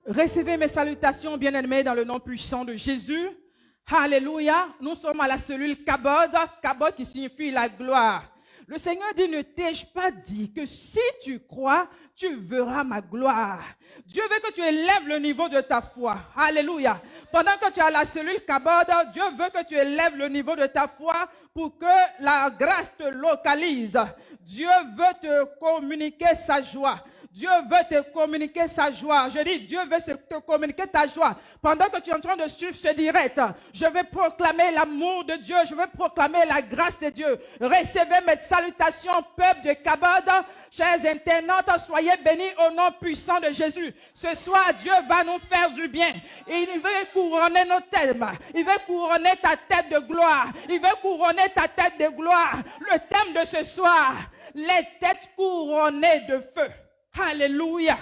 Recevez mes salutations, bien-aimés, dans le nom puissant de Jésus. Alléluia. Nous sommes à la cellule Kabod, Kabod qui signifie la gloire. Le Seigneur dit, ne t'ai-je pas dit que si tu crois, tu verras ma gloire. Dieu veut que tu élèves le niveau de ta foi. Alléluia. Pendant que tu es à la cellule Kabod, Dieu veut que tu élèves le niveau de ta foi pour que la grâce te localise. Dieu veut te communiquer sa joie. Dieu veut te communiquer sa joie. Je dis, Dieu veut te communiquer ta joie. Pendant que tu es en train de suivre ce direct, je vais proclamer l'amour de Dieu. Je vais proclamer la grâce de Dieu. Recevez mes salutations, peuple de Kabod. Chers internautes, soyez bénis au nom puissant de Jésus. Ce soir, Dieu va nous faire du bien. Il veut couronner nos têtes. Il veut couronner ta tête de gloire. Il veut couronner ta tête de gloire. Le thème de ce soir, les têtes couronnées de feu. Alléluia.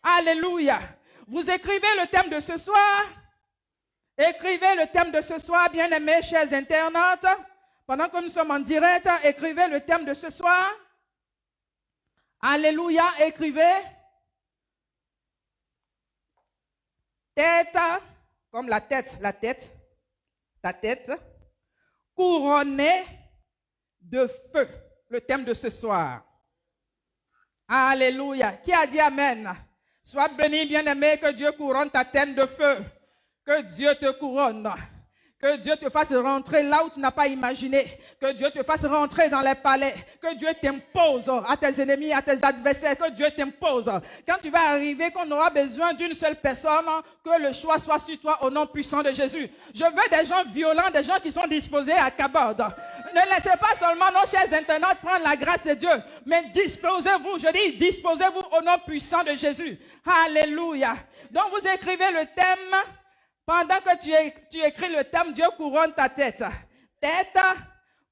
Alléluia. Vous écrivez le thème de ce soir. Écrivez le thème de ce soir, bien-aimés, chers internautes. Pendant que nous sommes en direct, écrivez le thème de ce soir. Alléluia. Écrivez. Tête, comme la tête, ta tête, couronnée de feu. Le thème de ce soir. Alléluia. Qui a dit Amen? Sois béni, bien-aimé, que Dieu couronne ta tête de feu. Que Dieu te couronne. Que Dieu te fasse rentrer là où tu n'as pas imaginé. Que Dieu te fasse rentrer dans les palais. Que Dieu t'impose à tes ennemis, à tes adversaires. Que Dieu t'impose. Quand tu vas arriver, qu'on aura besoin d'une seule personne, que le choix soit sur toi au nom puissant de Jésus. Je veux des gens violents, des gens qui sont disposés à Kabod. Ne laissez pas seulement nos chers internautes prendre la grâce de Dieu, mais disposez-vous, je dis disposez-vous au nom puissant de Jésus. Alléluia. Donc vous écrivez le thème. Pendant que tu écris le thème, Dieu couronne ta tête. Tête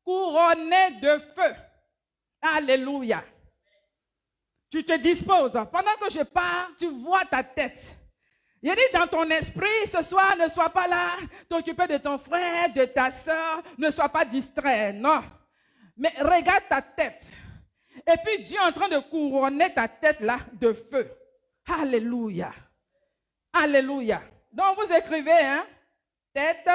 couronnée de feu. Alléluia. Tu te disposes. Pendant que je parle, tu vois ta tête. Il dit dans ton esprit, ce soir, ne sois pas là, t'occuper de ton frère, de ta soeur, ne sois pas distrait, non. Mais regarde ta tête. Et puis Dieu est en train de couronner ta tête là de feu. Alléluia. Alléluia. Donc vous écrivez, hein, tête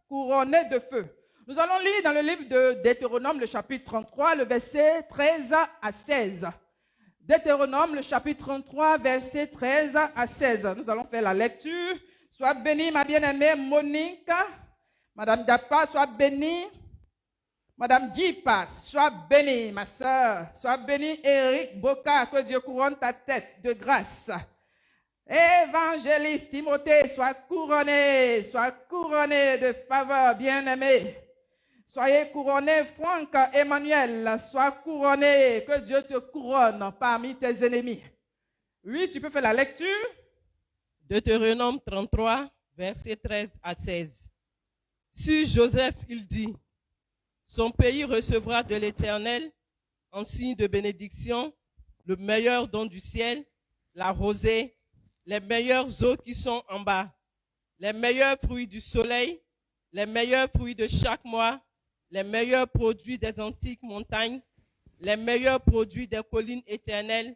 couronnée de feu. Nous allons lire dans le livre de Deutéronome, le chapitre 33, le verset 13 à 16. Deutéronome, le chapitre 33, verset 13 à 16. Nous allons faire la lecture. Sois bénie, ma bien-aimée Monique. Madame Dapa, sois bénie. Madame Dipa, sois bénie, ma soeur. Sois bénie, Eric Boca, que Dieu couronne ta tête de grâce. Évangéliste Timothée, sois couronné de faveur, bien-aimé. Soyez couronné, Franck Emmanuel, sois couronné, que Dieu te couronne parmi tes ennemis. Oui, tu peux faire la lecture. Deutéronome 33, versets 13 à 16. Sur Joseph, il dit, son pays recevra de l'Éternel, en signe de bénédiction, le meilleur don du ciel, la rosée, les meilleures eaux qui sont en bas, les meilleurs fruits du soleil, les meilleurs fruits de chaque mois, les meilleurs produits des antiques montagnes, les meilleurs produits des collines éternelles,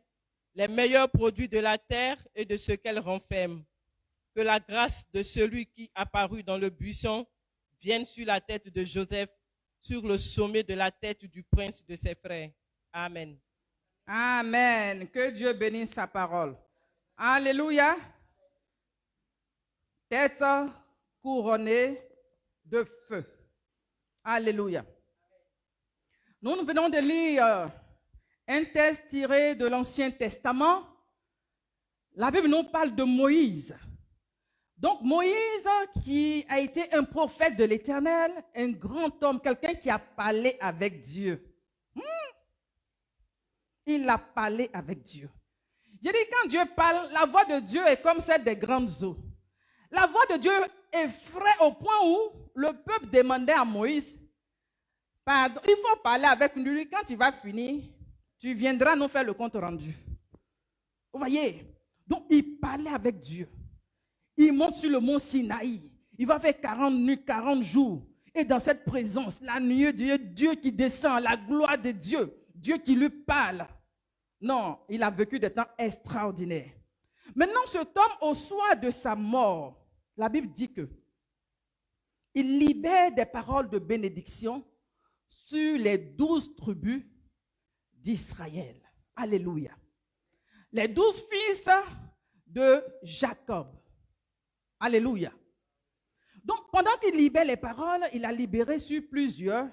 les meilleurs produits de la terre et de ce qu'elle renferme. Que la grâce de celui qui apparut dans le buisson vienne sur la tête de Joseph, sur le sommet de la tête du prince de ses frères. Amen. Amen. Que Dieu bénisse sa parole. Alléluia. Tête couronnée de feu. Alléluia. Nous venons de lire un texte tiré de l'Ancien Testament. La Bible nous parle de Moïse. Donc Moïse, qui a été un prophète de l'Éternel, un grand homme, quelqu'un qui a parlé avec Dieu. Il a parlé avec Dieu. Je dis, quand Dieu parle, la voix de Dieu est comme celle des grandes eaux. La voix de Dieu effraie au point où le peuple demandait à Moïse, pardon, il faut parler avec lui. Quand tu vas finir, tu viendras nous faire le compte rendu. Vous voyez? Donc, il parlait avec Dieu. Il monte sur le mont Sinaï. Il va faire 40 nuits, 40 jours. Et dans cette présence, la nuée de Dieu, Dieu qui descend, la gloire de Dieu, Dieu qui lui parle. Non, il a vécu des temps extraordinaires. Maintenant, cet homme, au soir de sa mort, la Bible dit que il libère des paroles de bénédiction sur les 12 tribus d'Israël. Alléluia. Les 12 fils de Jacob. Alléluia. Donc, pendant qu'il libère les paroles, il a libéré sur plusieurs.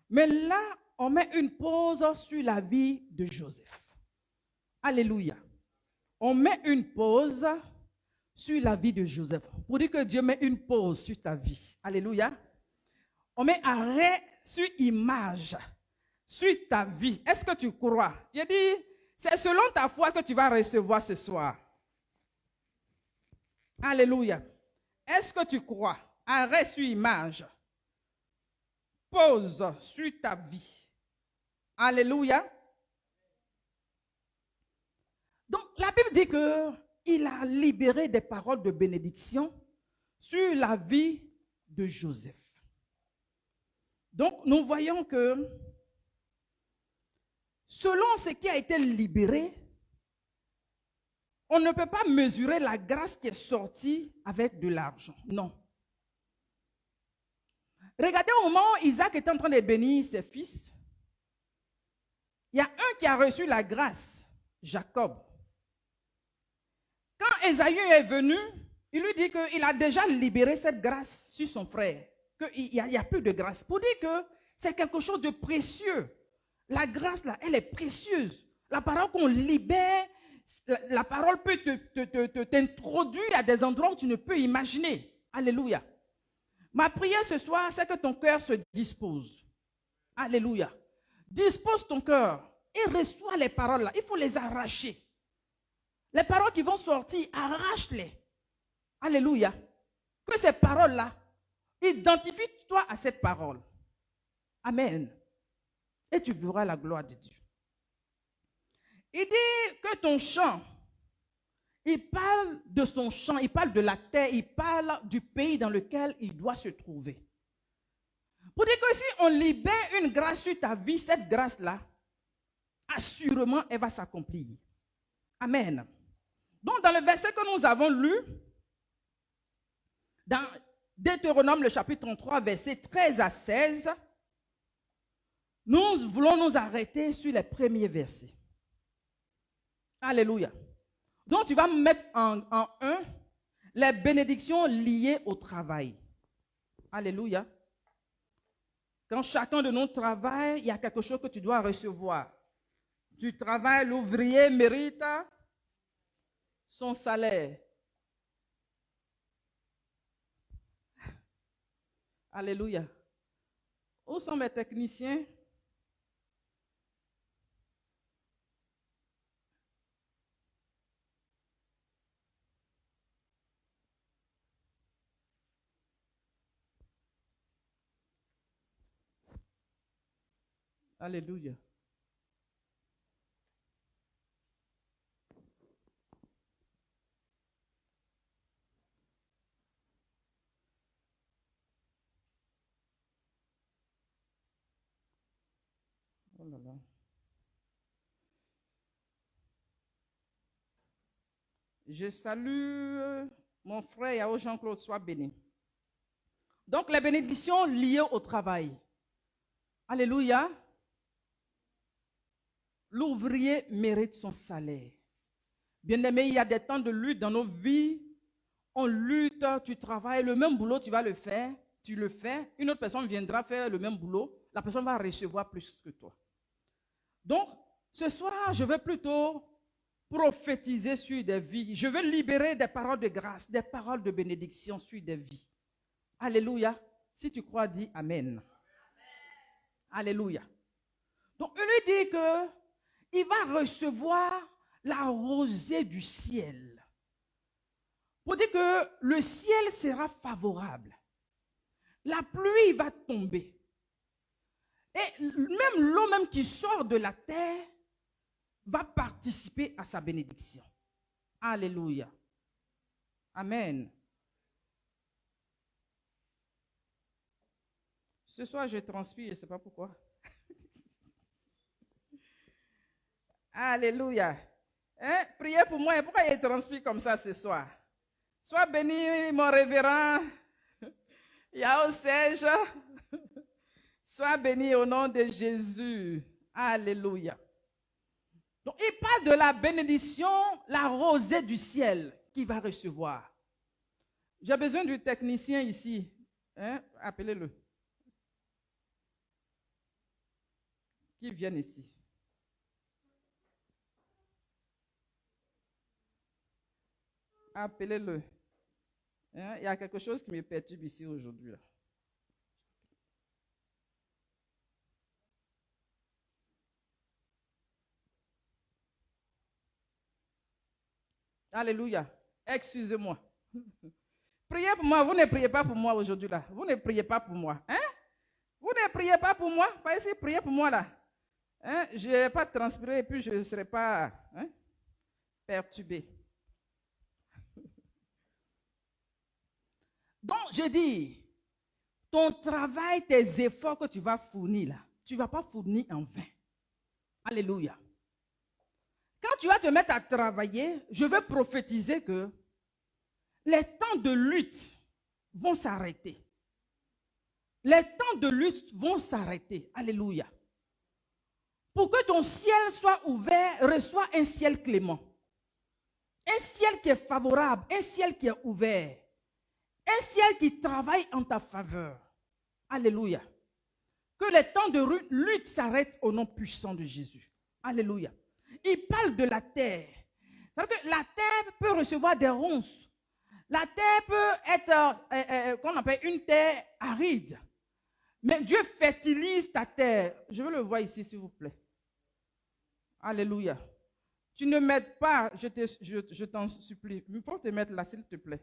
Mais là, on met une pause sur la vie de Joseph. Alléluia. On met une pause sur la vie de Joseph. Pour dire que Dieu met une pause sur ta vie. Alléluia. On met arrêt sur image, sur ta vie. Est-ce que tu crois? Il dit, c'est selon ta foi que tu vas recevoir ce soir. Alléluia. Est-ce que tu crois? Arrêt sur image. Pause sur ta vie. Alléluia. Donc, la Bible dit qu'il a libéré des paroles de bénédiction sur la vie de Joseph. Donc, nous voyons que selon ce qui a été libéré, on ne peut pas mesurer la grâce qui est sortie avec de l'argent. Non. Regardez au moment où Isaac était en train de bénir ses fils. Il y a un qui a reçu la grâce, Jacob. Quand Ésaü est venu, il lui dit qu'il a déjà libéré cette grâce sur son frère. Qu'il n'y a plus de grâce. Pour dire que c'est quelque chose de précieux. La grâce, là, elle est précieuse. La parole qu'on libère, la parole peut t'introduire à des endroits où tu ne peux imaginer. Alléluia. Ma prière ce soir, c'est que ton cœur se dispose. Alléluia. Dispose ton cœur et reçois les paroles là. Il faut les arracher. Les paroles qui vont sortir, arrache-les. Alléluia. Que ces paroles-là, identifie-toi à cette parole. Amen. Et tu verras la gloire de Dieu. Il dit que ton champ, il parle de son champ, il parle de la terre, il parle du pays dans lequel il doit se trouver. Pour dire que si on libère une grâce sur ta vie, cette grâce-là, assurément, elle va s'accomplir. Amen. Donc, dans le verset que nous avons lu, dans Deutéronome, le chapitre 33, versets 13 à 16, nous voulons nous arrêter sur les premiers versets. Alléluia. Donc, tu vas mettre en un les bénédictions liées au travail. Alléluia. Quand chacun de nous travaille, il y a quelque chose que tu dois recevoir. Tu travailles, l'ouvrier mérite son salaire. Alléluia. Où sont mes techniciens? Alléluia. Oh là là. Je salue mon frère Yao Jean-Claude, sois béni. Donc, les bénédictions liées au travail. Alléluia. L'ouvrier mérite son salaire. Bien-aimé, il y a des temps de lutte dans nos vies. On lutte, tu travailles, le même boulot, tu vas le faire, tu le fais. Une autre personne viendra faire le même boulot. La personne va recevoir plus que toi. Donc, ce soir, je vais plutôt prophétiser sur des vies. Je veux libérer des paroles de grâce, des paroles de bénédiction sur des vies. Alléluia. Si tu crois, dis Amen. Amen. Alléluia. Donc, il lui dit qu'il va recevoir la rosée du ciel. Pour dire que le ciel sera favorable. La pluie va tomber. Et même l'eau même qui sort de la terre va participer à sa bénédiction. Alléluia. Amen. Ce soir, je transpire, je ne sais pas pourquoi. Alléluia. Hein? Priez pour moi. Et pourquoi il transpire comme ça ce soir? Sois béni, mon révérend Yao Serge. Sois béni au nom de Jésus. Alléluia. Donc, il parle de la bénédiction, la rosée du ciel qu'il va recevoir. J'ai besoin du technicien ici. Hein? Appelez-le. Qu'il vienne ici. Appelez-le. Hein? Il y a quelque chose qui me perturbe ici aujourd'hui. Alléluia. Excusez-moi. Priez pour moi. Vous ne priez pas pour moi aujourd'hui là. Vous ne priez pas pour moi. Hein? Vous ne priez pas pour moi. Pas ici, priez pour moi là. Hein? Je ne vais pas transpirer et puis je ne serai pas perturbé. Donc, je dis, ton travail, tes efforts que tu vas fournir là, tu ne vas pas fournir en vain. Alléluia. Quand tu vas te mettre à travailler, je veux prophétiser que les temps de lutte vont s'arrêter. Les temps de lutte vont s'arrêter. Alléluia. Pour que ton ciel soit ouvert, reçois un ciel clément. Un ciel qui est favorable, un ciel qui est ouvert. Un ciel qui travaille en ta faveur. Alléluia. Que les temps de lutte s'arrêtent au nom puissant de Jésus. Alléluia. Il parle de la terre. C'est-à-dire que la terre peut recevoir des ronces. La terre peut être, qu'on appelle une terre aride. Mais Dieu fertilise ta terre. Je veux le voir ici, s'il vous plaît. Alléluia. Tu ne m'aides pas, je t'en supplie. Il faut te mettre là, s'il te plaît.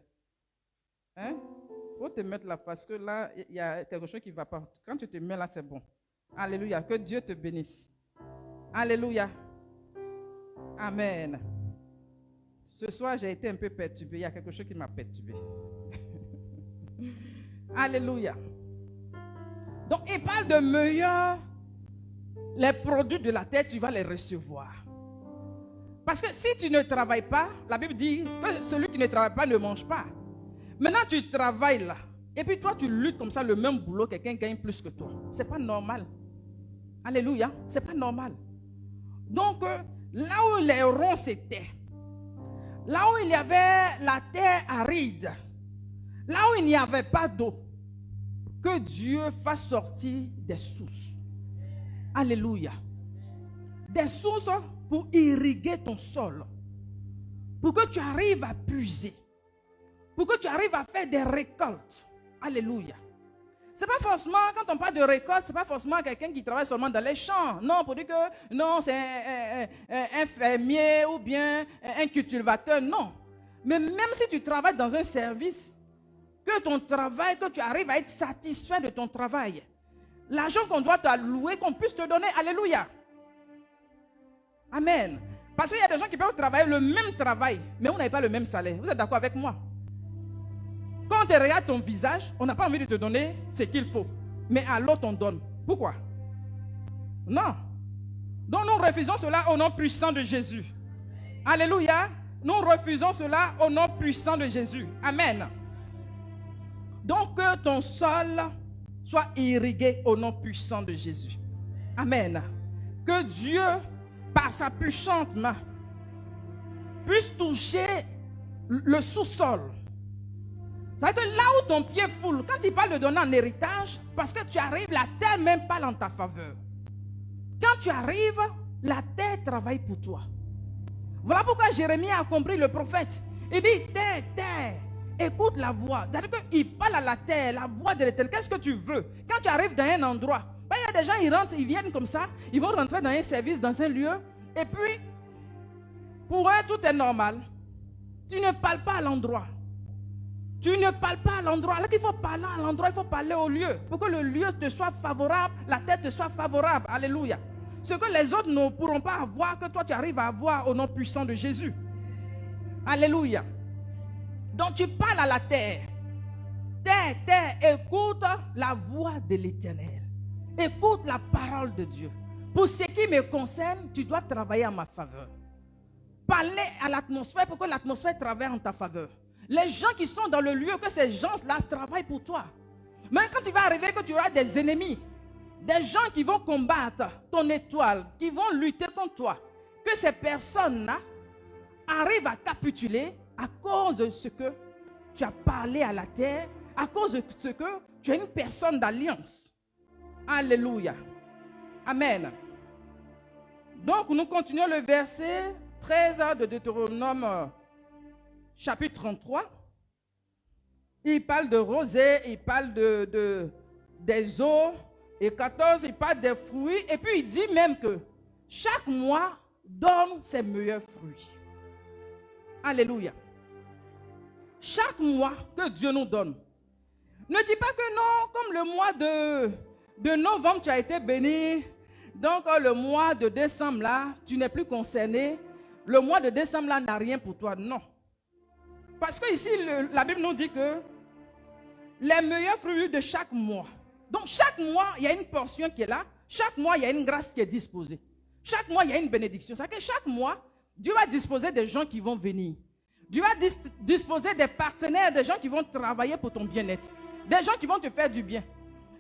Hein? Il faut te mettre là, parce que là, il y a quelque chose qui ne va pas. Quand tu te mets là, c'est bon. Alléluia. Que Dieu te bénisse. Alléluia. Amen. Ce soir, j'ai été un peu perturbé. Il y a quelque chose qui m'a perturbé. Alléluia. Donc, il parle de meilleurs. Les produits de la terre, tu vas les recevoir. Parce que si tu ne travailles pas, la Bible dit que celui qui ne travaille pas ne mange pas. Maintenant, tu travailles là. Et puis toi, tu luttes comme ça, le même boulot, quelqu'un gagne plus que toi. Ce n'est pas normal. Alléluia. Ce n'est pas normal. Donc, là où les ronces étaient, là où il y avait la terre aride, là où il n'y avait pas d'eau, que Dieu fasse sortir des sources. Alléluia. Des sources pour irriguer ton sol. Pour que tu arrives à puiser. Pour que tu arrives à faire des récoltes. Alléluia. Ce n'est pas forcément, quand on parle de récolte, ce n'est pas forcément quelqu'un qui travaille seulement dans les champs. Non, pour dire que non, c'est un fermier ou bien un cultivateur. Non. Mais même si tu travailles dans un service, que ton travail, que tu arrives à être satisfait de ton travail. L'argent qu'on doit t'allouer, qu'on puisse te donner. Alléluia. Amen. Parce qu'il y a des gens qui peuvent travailler le même travail, mais vous n'avez pas le même salaire. Vous êtes d'accord avec moi? Quand on regarde ton visage, on n'a pas envie de te donner ce qu'il faut. Mais à l'autre, on donne. Pourquoi? Non. Donc nous refusons cela au nom puissant de Jésus. Alléluia. Nous refusons cela au nom puissant de Jésus. Amen. Donc que ton sol soit irrigué au nom puissant de Jésus. Amen. Que Dieu, par sa puissante main, puisse toucher le sous-sol. C'est-à-dire que là où ton pied foule, quand il parle de donner en héritage, parce que tu arrives, la terre même parle en ta faveur. Quand tu arrives, la terre travaille pour toi. Voilà pourquoi Jérémie a compris le prophète. Il dit, terre, terre, écoute la voix. C'est-à-dire qu'il parle à la terre, la voix de l'Éternel. Qu'est-ce que tu veux? Quand tu arrives dans un endroit, ben, il y a des gens, ils rentrent, ils viennent comme ça, ils vont rentrer dans un service, dans un lieu, et puis, pour eux, tout est normal. Tu ne parles pas à l'endroit. Tu ne parles pas à l'endroit. Alors qu'il faut parler à l'endroit, il faut parler au lieu. Pour que le lieu te soit favorable, la terre te soit favorable. Alléluia. Ce que les autres ne pourront pas avoir, que toi tu arrives à avoir au nom puissant de Jésus. Alléluia. Donc tu parles à la terre. Terre, terre, écoute la voix de l'Éternel. Écoute la parole de Dieu. Pour ce qui me concerne, tu dois travailler à ma faveur. parler à l'atmosphère pour que l'atmosphère travaille en ta faveur. Les gens qui sont dans le lieu, que ces gens-là travaillent pour toi. Mais quand tu vas arriver, que tu auras des ennemis, des gens qui vont combattre ton étoile, qui vont lutter contre toi, que ces personnes-là arrivent à capituler à cause de ce que tu as parlé à la terre, à cause de ce que tu es une personne d'alliance. Alléluia. Amen. Donc, nous continuons le verset 13 de Deutéronome chapitre 33. Il parle de rosée, il parle des eaux. Et 14, il parle des fruits. Et puis, il dit même que chaque mois donne ses meilleurs fruits. Alléluia. Chaque mois que Dieu nous donne. Ne dis pas que non, comme le mois de novembre, tu as été béni. Donc, le mois de décembre, là, tu n'es plus concerné. Le mois de décembre, là, n'a rien pour toi. Non. Parce que ici, la Bible nous dit que les meilleurs fruits de chaque mois. Donc, chaque mois, il y a une portion qui est là. Chaque mois, il y a une grâce qui est disposée. Chaque mois, il y a une bénédiction. C'est-à-dire que chaque mois, Dieu va disposer des gens qui vont venir. Dieu va disposer des partenaires, des gens qui vont travailler pour ton bien-être. Des gens qui vont te faire du bien.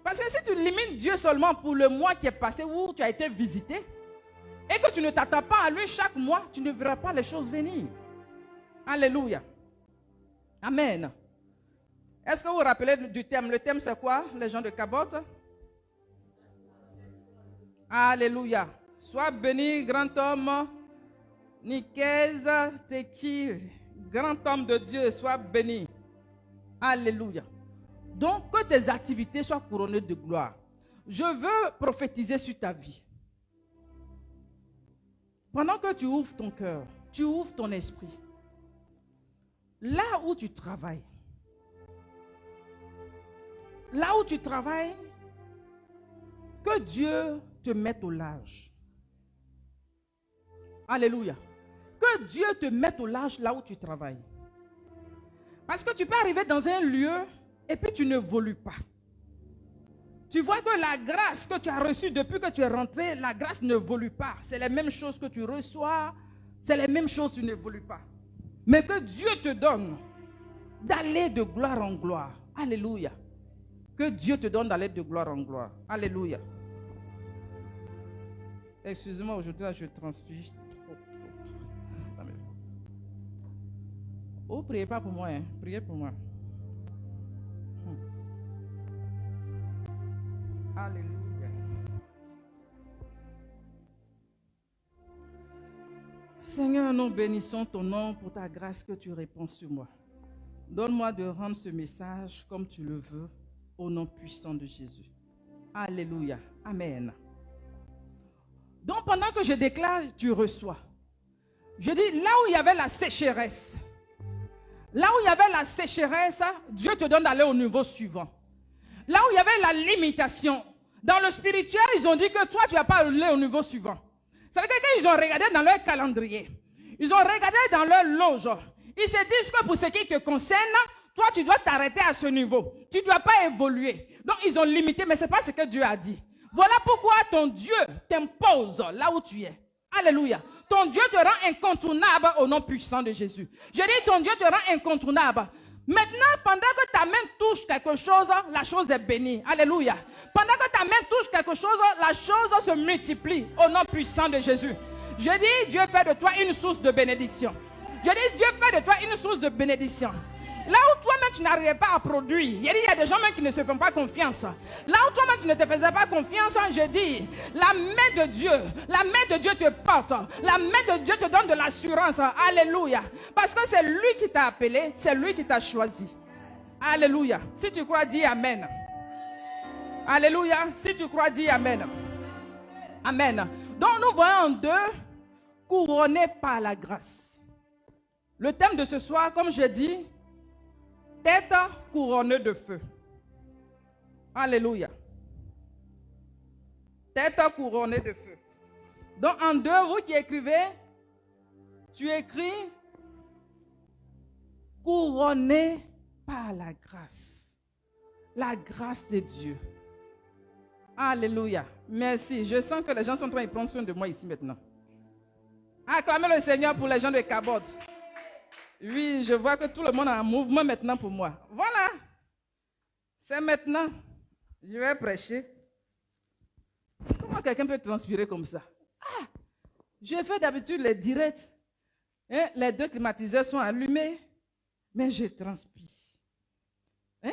Parce que si tu limites Dieu seulement pour le mois qui est passé où tu as été visité, et que tu ne t'attends pas à lui chaque mois, tu ne verras pas les choses venir. Alléluia. Amen. Est-ce que vous vous rappelez du thème? Le thème c'est quoi, les gens de Cabot? Alléluia. Sois béni, grand homme. Nicaise Teki, grand homme de Dieu, sois béni. Alléluia. Donc, que tes activités soient couronnées de gloire. Je veux prophétiser sur ta vie. Pendant que tu ouvres ton cœur, tu ouvres ton esprit. Là où tu travailles, que Dieu te mette au large. Alléluia. Que Dieu te mette au large là où tu travailles. Parce que tu peux arriver dans un lieu et puis tu n'évolues pas. Tu vois que la grâce que tu as reçue depuis que tu es rentré, la grâce n'évolue pas. C'est les mêmes choses que tu reçois, c'est les mêmes choses, tu n'évolues pas. Mais que Dieu te donne d'aller de gloire en gloire. Alléluia. Que Dieu te donne d'aller de gloire en gloire. Alléluia. Excusez-moi, aujourd'hui, là, je transpire trop. Oh, priez pas pour moi, hein. Priez pour moi. Alléluia. Seigneur, nous bénissons ton nom pour ta grâce que tu répands sur moi. Donne-moi de rendre ce message comme tu le veux, au nom puissant de Jésus. Alléluia. Amen. Donc pendant que je déclare, tu reçois. Je dis, là où il y avait la sécheresse, Dieu te donne d'aller au niveau suivant. Là où il y avait la limitation, dans le spirituel, ils ont dit que toi, tu n'as pas allé au niveau suivant. C'est-à-dire que quand ils ont regardé dans leur calendrier, ils ont regardé dans leur loge, ils se disent que pour ce qui te concerne, toi, tu dois t'arrêter à ce niveau. Tu ne dois pas évoluer. Donc, ils ont limité, mais ce n'est pas ce que Dieu a dit. Voilà pourquoi ton Dieu t'impose là où tu es. Alléluia. Ton Dieu te rend incontournable au nom puissant de Jésus. Je dis, ton Dieu te rend incontournable. Maintenant, pendant que ta main touche quelque chose, la chose est bénie. Alléluia. Pendant que ta main touche quelque chose, la chose se multiplie au nom puissant de Jésus. Je dis, Dieu fait de toi une source de bénédiction. Je dis, Dieu fait de toi une source de bénédiction. Là où toi-même tu n'arrivais pas à produire, il y a des gens même qui ne se font pas confiance. Là où toi-même tu ne te faisais pas confiance, je dis, la main de Dieu te porte. La main de Dieu te donne de l'assurance. Alléluia. Parce que c'est lui qui t'a appelé, c'est lui qui t'a choisi. Alléluia. Si tu crois, dis Amen. Alléluia. Si tu crois, dis Amen. Amen. Donc nous voyons en deux, couronnés par la grâce. Le thème de ce soir, comme je dis, tête couronnée de feu. Alléluia. Tête couronnée de feu. Donc en deux, vous qui écrivez, tu écris couronné par la grâce. La grâce de Dieu. Alléluia. Merci. Je sens que les gens sont en train de prendre soin de moi ici maintenant. Acclamez le Seigneur pour les gens de Cabot. Oui, je vois que tout le monde est en mouvement maintenant pour moi. Voilà. C'est maintenant. Je vais prêcher. Comment quelqu'un peut transpirer comme ça? Ah, je fais d'habitude les directs. Hein, les 2 climatiseurs sont allumés, mais je transpire. Hein?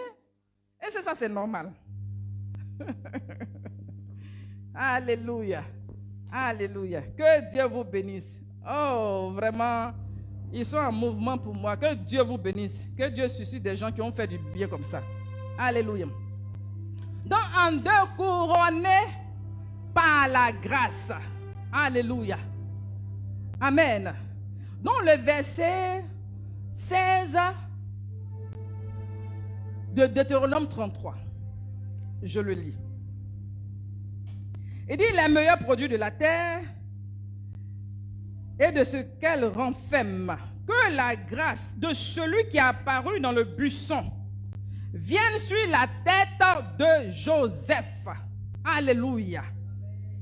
Et c'est ça, c'est normal. Alléluia. Alléluia. Que Dieu vous bénisse. Oh, vraiment, ils sont en mouvement pour moi. Que Dieu vous bénisse. Que Dieu suscite des gens qui ont fait du bien comme ça. Alléluia. Donc, en 2 couronnés par la grâce. Alléluia. Amen. Donc, le verset 16 de Deutéronome 33. Je le lis. Il dit, les meilleurs produits de la terre et de ce qu'elle renferme, que la grâce de celui qui est apparu dans le buisson vienne sur la tête de Joseph. Alléluia.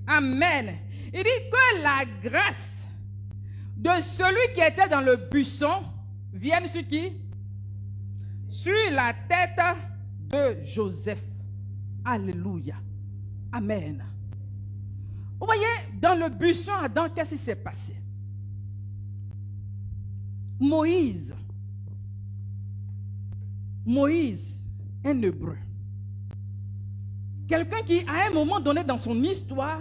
Amen. Il dit que la grâce de celui qui était dans le buisson vienne sur qui? Sur la tête de Joseph. Alléluia. Amen. Vous voyez, dans le buisson, Adam, qu'est-ce qui s'est passé? Moïse, un Hébreu. Quelqu'un qui, à un moment donné dans son histoire,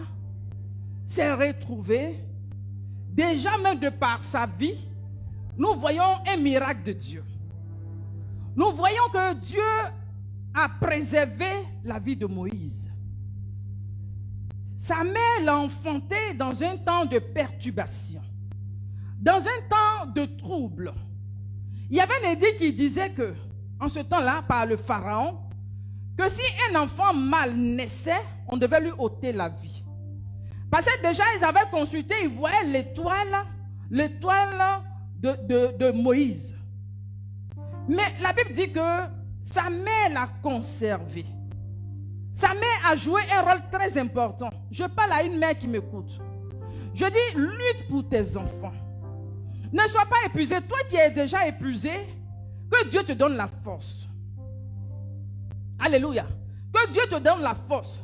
s'est retrouvé, déjà même de par sa vie, nous voyons un miracle de Dieu. Nous voyons que Dieu a préservé la vie de Moïse. Sa mère l'a enfanté dans un temps de perturbation, dans un temps de trouble. Il y avait un édit qui disait que, en ce temps-là, par le pharaon, que si un enfant mâle naissait, on devait lui ôter la vie. Parce que déjà, ils avaient consulté, ils voyaient l'étoile de Moïse. Mais la Bible dit que sa mère l'a conservé. Sa mère a joué un rôle très important. Je parle à une mère qui m'écoute. Je dis, lutte pour tes enfants. Ne sois pas épuisé. Toi qui es déjà épuisé, que Dieu te donne la force. Alléluia. Que Dieu te donne la force.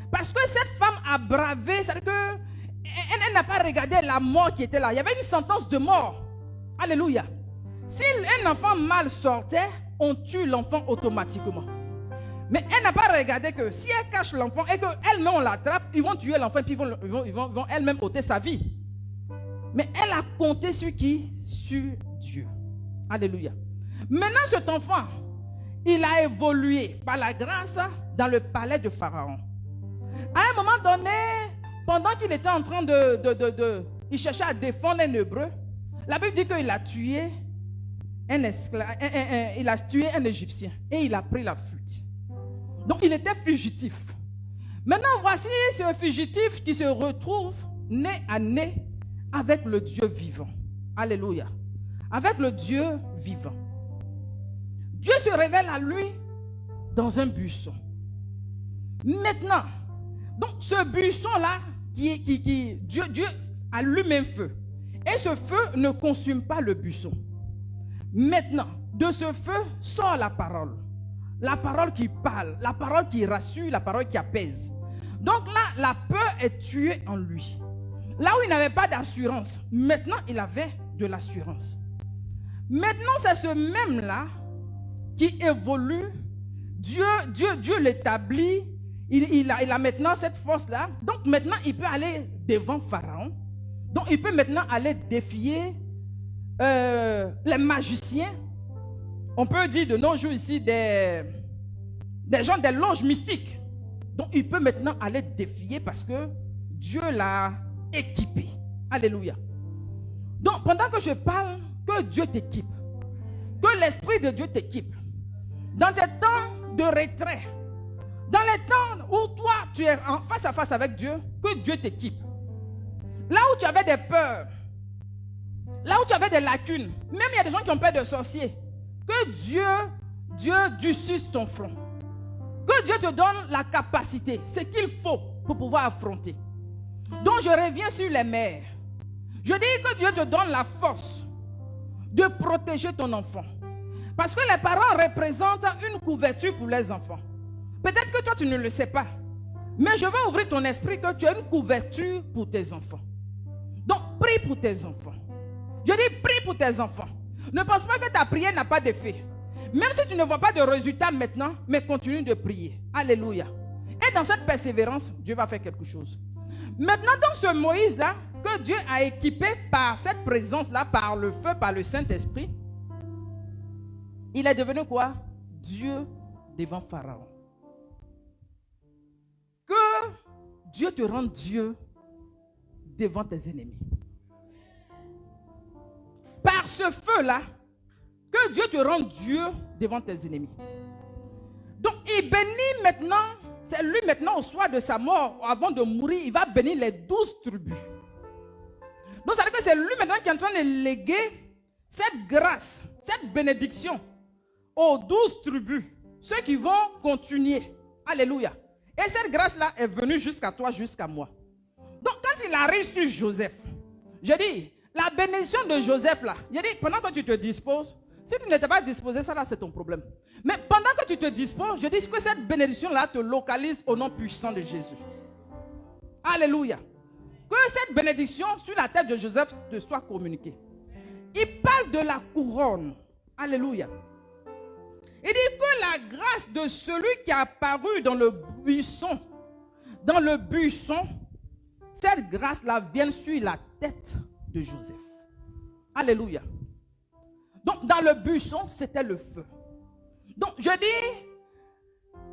Parce que cette femme a bravé, c'est-à-dire qu'elle n'a pas regardé la mort qui était là. Il y avait une sentence de mort. Alléluia. Si un enfant mal sortait, on tue l'enfant automatiquement. Mais elle n'a pas regardé que si elle cache l'enfant et qu'elle-même on l'attrape, ils vont tuer l'enfant et puis ils vont elle-même ôter sa vie. Mais elle a compté sur qui? Sur Dieu. Alléluia. Maintenant cet enfant, il a évolué par la grâce dans le palais de Pharaon. À un moment donné, pendant qu'il était en train il cherchait à défendre un Hébreu, la Bible dit qu'il a tué un esclave, il a tué un Égyptien et il a pris la fuite. Donc il était fugitif. Maintenant voici ce fugitif qui se retrouve nez à nez avec le Dieu vivant. Alléluia. Avec le Dieu vivant. Dieu se révèle à lui dans un buisson. Maintenant, donc ce buisson-là, Dieu allume un feu. Et ce feu ne consume pas le buisson. Maintenant, de ce feu sort la parole. La parole qui parle, la parole qui rassure, la parole qui apaise. Donc là, la peur est tuée en lui. Là où il n'avait pas d'assurance, maintenant il avait de l'assurance. Maintenant, c'est ce même-là qui évolue. Dieu l'établit. Il a maintenant cette force-là. Donc maintenant, il peut aller devant Pharaon. Donc il peut maintenant aller défier les magiciens. On peut dire de nos jours ici des gens des loges mystiques. Donc il peut maintenant aller défier parce que Dieu l'a équipé. Alléluia. Donc pendant que je parle, que Dieu t'équipe, que l'Esprit de Dieu t'équipe, dans tes temps de retrait, dans les temps où toi tu es en face à face avec Dieu, que Dieu t'équipe. Là où tu avais des peurs, là où tu avais des lacunes, même il y a des gens qui ont peur de sorciers, que Dieu durcisse ton front. Que Dieu te donne la capacité, ce qu'il faut pour pouvoir affronter. Donc je reviens sur les mères. Je dis que Dieu te donne la force de protéger ton enfant. Parce que les parents représentent une couverture pour les enfants. Peut-être que toi, tu ne le sais pas. Mais je veux ouvrir ton esprit que tu as une couverture pour tes enfants. Donc, prie pour tes enfants. Je dis, prie pour tes enfants. Ne pense pas que ta prière n'a pas d'effet. Même si tu ne vois pas de résultat maintenant, mais continue de prier. Alléluia. Et dans cette persévérance, Dieu va faire quelque chose. Maintenant, donc ce Moïse-là, que Dieu a équipé par cette présence-là, par le feu, par le Saint-Esprit, il est devenu quoi? Dieu devant Pharaon. Que Dieu te rende Dieu devant tes ennemis. Par ce feu-là, que Dieu te rende Dieu devant tes ennemis. Donc, il bénit maintenant, c'est lui maintenant au soir de sa mort, avant de mourir, il va bénir les 12 tribus. Donc, ça veut dire que c'est lui maintenant qui est en train de léguer cette grâce, cette bénédiction aux 12 tribus, ceux qui vont continuer. Alléluia. Et cette grâce-là est venue jusqu'à toi, jusqu'à moi. Donc, quand il arrive sur Joseph, je dis, la bénédiction de Joseph là, je dis, pendant que tu te disposes, si tu n'étais pas disposé, ça là c'est ton problème. Mais pendant que tu te disposes, je dis que cette bénédiction là te localise au nom puissant de Jésus. Alléluia. Que cette bénédiction sur la tête de Joseph te soit communiquée. Il parle de la couronne. Alléluia. Il dit que la grâce de celui qui a apparu dans le buisson, cette grâce-là vient sur la tête de Joseph. Alléluia. Donc, dans le buisson, c'était le feu. Donc, je dis,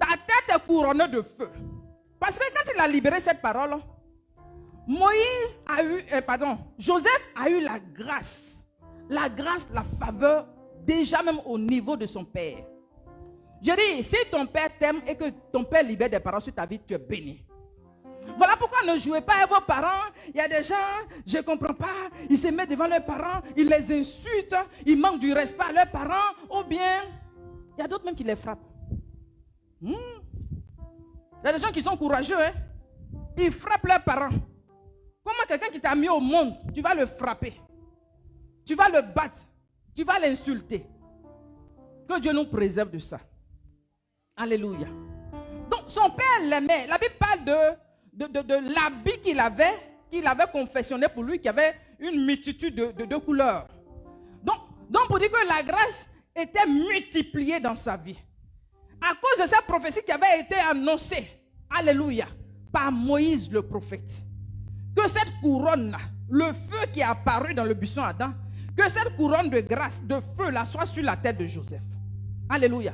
ta tête est couronnée de feu. Parce que quand il a libéré cette parole, Joseph a eu la grâce, la faveur, déjà même au niveau de son père. Je dis, si ton père t'aime et que ton père libère des paroles sur ta vie, tu es béni. Voilà pourquoi ne jouez pas avec vos parents. Il y a des gens, je ne comprends pas, ils se mettent devant leurs parents, ils les insultent, ils manquent du respect à leurs parents, ou bien, il y a d'autres même qui les frappent. Il y a des gens qui sont courageux, hein? Ils frappent leurs parents. Comment quelqu'un qui t'a mis au monde, tu vas le frapper, tu vas le battre, tu vas l'insulter. Que Dieu nous préserve de ça. Alléluia. Donc son père l'aimait. La Bible parle de l'habit qu'il avait confectionné pour lui, qui avait une multitude de couleurs. Donc pour dire que la grâce était multipliée dans sa vie. À cause de cette prophétie qui avait été annoncée, alléluia, par Moïse le prophète. Que cette couronne-là, le feu qui est apparu dans le buisson Adam, que cette couronne de grâce, de feu-là, soit sur la tête de Joseph. Alléluia.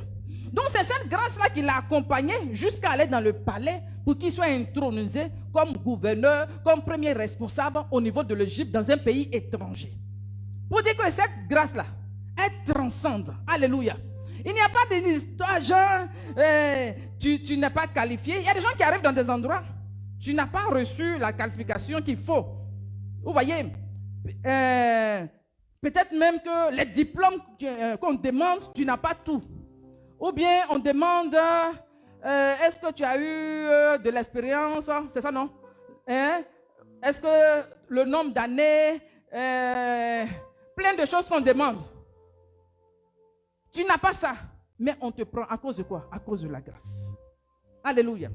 Donc c'est cette grâce-là qui l'a accompagné jusqu'à aller dans le palais pour qu'il soit intronisé comme gouverneur, comme premier responsable au niveau de l'Égypte dans un pays étranger. Pour dire que cette grâce-là, elle transcende. Alléluia. Il n'y a pas d'histoire genre, tu n'es pas qualifié. Il y a des gens qui arrivent dans des endroits, tu n'as pas reçu la qualification qu'il faut. Vous voyez, peut-être même que les diplômes qu'on demande, tu n'as pas tout. Ou bien on demande, est-ce que tu as eu de l'expérience? C'est ça, non? Est-ce que le nombre d'années, plein de choses qu'on demande. Tu n'as pas ça. Mais on te prend à cause de quoi? À cause de la grâce. Alléluia.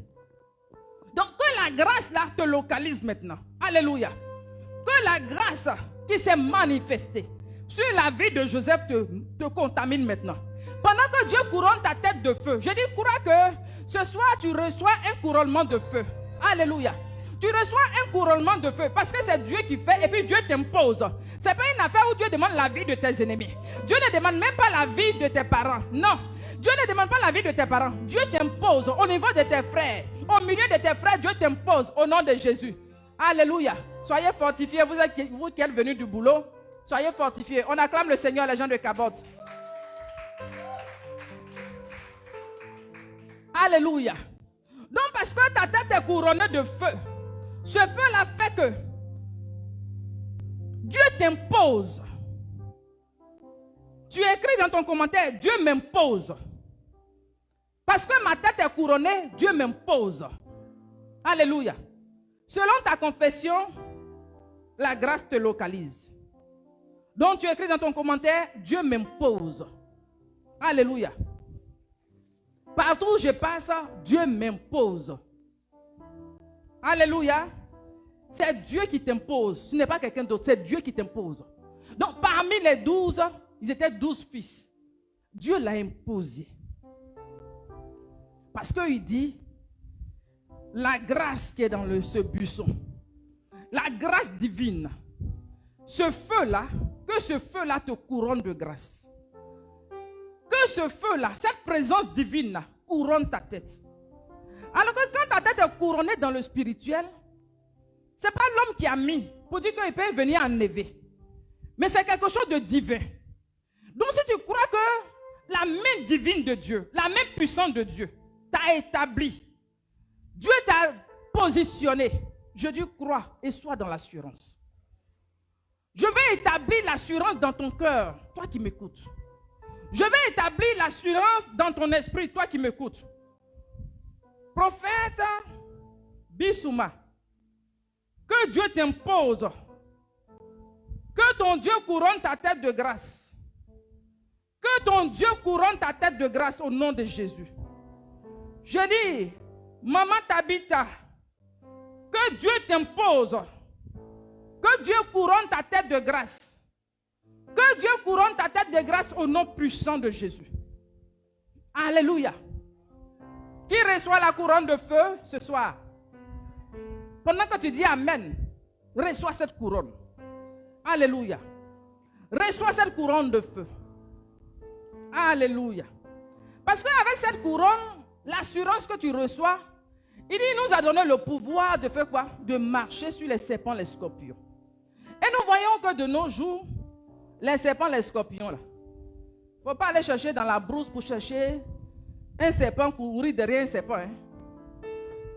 Donc que la grâce là te localise maintenant. Alléluia. Que la grâce qui s'est manifestée sur la vie de Joseph te contamine maintenant. Pendant que Dieu couronne ta tête de feu, je dis, crois que ce soir tu reçois un couronnement de feu. Alléluia. Tu reçois un couronnement de feu parce que c'est Dieu qui fait et puis Dieu t'impose. Ce n'est pas une affaire où Dieu demande la vie de tes ennemis. Dieu ne demande même pas la vie de tes parents. Non. Dieu ne demande pas la vie de tes parents. Dieu t'impose au niveau de tes frères. Au milieu de tes frères, Dieu t'impose au nom de Jésus. Alléluia. Soyez fortifiés. Vous qui êtes venus du boulot, soyez fortifiés. On acclame le Seigneur, les gens de Cabot. Alléluia. Donc parce que ta tête est couronnée de feu, ce feu-là fait que Dieu t'impose. Tu écris dans ton commentaire, Dieu m'impose. Parce que ma tête est couronnée, Dieu m'impose. Alléluia. Selon ta confession, la grâce te localise. Donc tu écris dans ton commentaire, Dieu m'impose. Alléluia. Partout où je passe, Dieu m'impose. Alléluia. C'est Dieu qui t'impose. Ce n'est pas quelqu'un d'autre, c'est Dieu qui t'impose. Donc parmi les 12, ils étaient 12 fils. Dieu l'a imposé. Parce qu'il dit, la grâce qui est dans ce buisson, la grâce divine, ce feu-là, que ce feu-là te couronne de grâce. Que ce feu-là, cette présence divine couronne ta tête. Alors que quand ta tête est couronnée dans le spirituel, ce n'est pas l'homme qui a mis pour dire qu'il peut venir enlever. Mais c'est quelque chose de divin. Donc si tu crois que la main divine de Dieu, la main puissante de Dieu t'a établi, Dieu t'a positionné, je dis crois et sois dans l'assurance. Je vais établir l'assurance dans ton cœur, toi qui m'écoutes. Je vais établir l'assurance dans ton esprit, toi qui m'écoutes. Prophète Bissouma, que Dieu t'impose, que ton Dieu couronne ta tête de grâce. Que ton Dieu couronne ta tête de grâce au nom de Jésus. Je dis, Maman Tabitha, que Dieu t'impose, que Dieu couronne ta tête de grâce. Que Dieu couronne ta tête de grâce au nom puissant de Jésus. Alléluia. Qui reçoit la couronne de feu ce soir? Pendant que tu dis Amen, reçois cette couronne. Alléluia. Reçois cette couronne de feu. Alléluia. Parce qu'avec cette couronne, l'assurance que tu reçois, il nous a donné le pouvoir de faire quoi? De marcher sur les serpents, les scorpions. Et nous voyons que de nos jours, les serpents, les scorpions, là, il ne faut pas aller chercher dans la brousse pour chercher un serpent, courir derrière un serpent. Hein.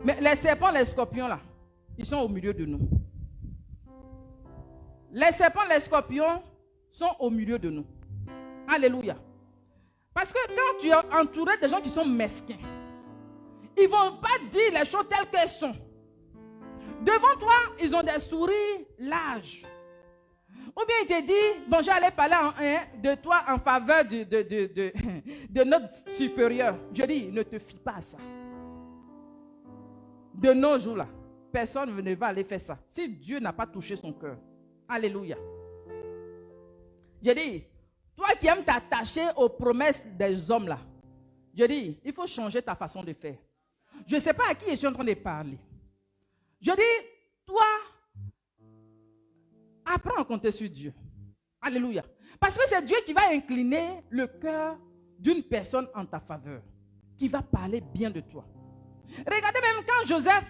Mais les serpents, les scorpions, là, ils sont au milieu de nous. Les serpents, les scorpions sont au milieu de nous. Alléluia. Parce que quand tu es entouré de gens qui sont mesquins, ils ne vont pas dire les choses telles qu'elles sont. Devant toi, ils ont des sourires larges. Ou bien il te dit, bon, j'allais parler de toi en faveur de notre supérieur. Je dis, ne te fie pas à ça. De nos jours là, personne ne va aller faire ça. Si Dieu n'a pas touché son cœur. Alléluia. Je dis, toi qui aimes t'attacher aux promesses des hommes là, je dis, il faut changer ta façon de faire. Je ne sais pas à qui je suis en train de parler. Je dis, toi, apprends à compter sur Dieu. Alléluia. Parce que c'est Dieu qui va incliner le cœur d'une personne en ta faveur, qui va parler bien de toi. Regardez même quand Joseph,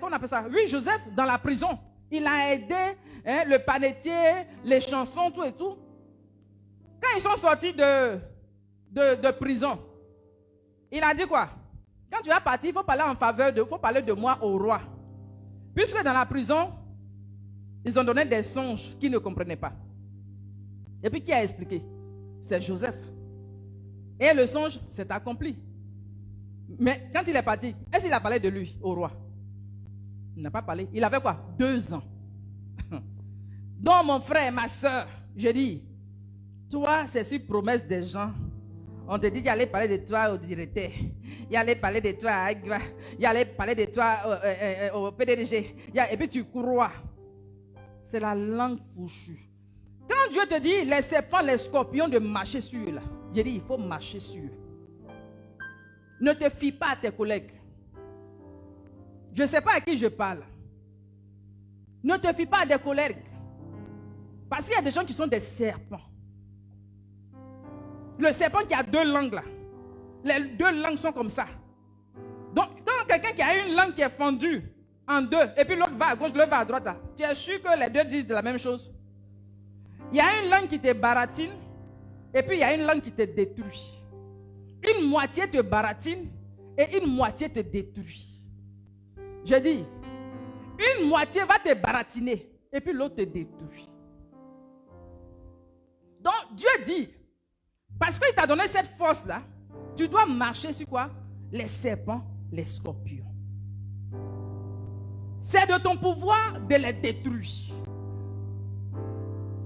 comment on appelle ça? Oui, Joseph, dans la prison, il a aidé le panetier, les chansons, tout et tout. Quand ils sont sortis de prison, il a dit quoi? Quand tu vas partir, il faut parler en faveur il faut parler de moi au roi. Puisque dans la prison, ils ont donné des songes qu'ils ne comprenaient pas. Et puis qui a expliqué? C'est Joseph. Et le songe s'est accompli. Mais quand il est parti, est-ce qu'il a parlé de lui au roi? Il n'a pas parlé. Il avait quoi? 2 ans. Donc mon frère, ma soeur, je dis, toi, c'est sur promesse des gens. On te dit qu'il allait parler de toi au directeur. Il allait parler de toi à Agua. Il allait parler de toi au PDG. Et puis tu crois. C'est la langue fouchue. Quand Dieu te dit, laissez pas les scorpions de marcher sur eux là. Je dis, il faut marcher sur eux. Ne te fie pas à tes collègues. Je ne sais pas à qui je parle. Ne te fie pas à des collègues. Parce qu'il y a des gens qui sont des serpents. Le serpent qui a 2 langues là. Les 2 langues sont comme ça. Donc, quand quelqu'un qui a une langue qui est fendue en 2, et puis l'autre va à gauche, l'autre va à droite, là, tu es sûr que les 2 disent de la même chose? Il y a une langue qui te baratine, et puis il y a une langue qui te détruit. Une moitié te baratine, et une moitié te détruit. Je dis, une moitié va te baratiner, et puis l'autre te détruit. Donc, Dieu dit, parce qu'il t'a donné cette force-là, tu dois marcher sur quoi? Les serpents, les scorpions. C'est de ton pouvoir de les détruire.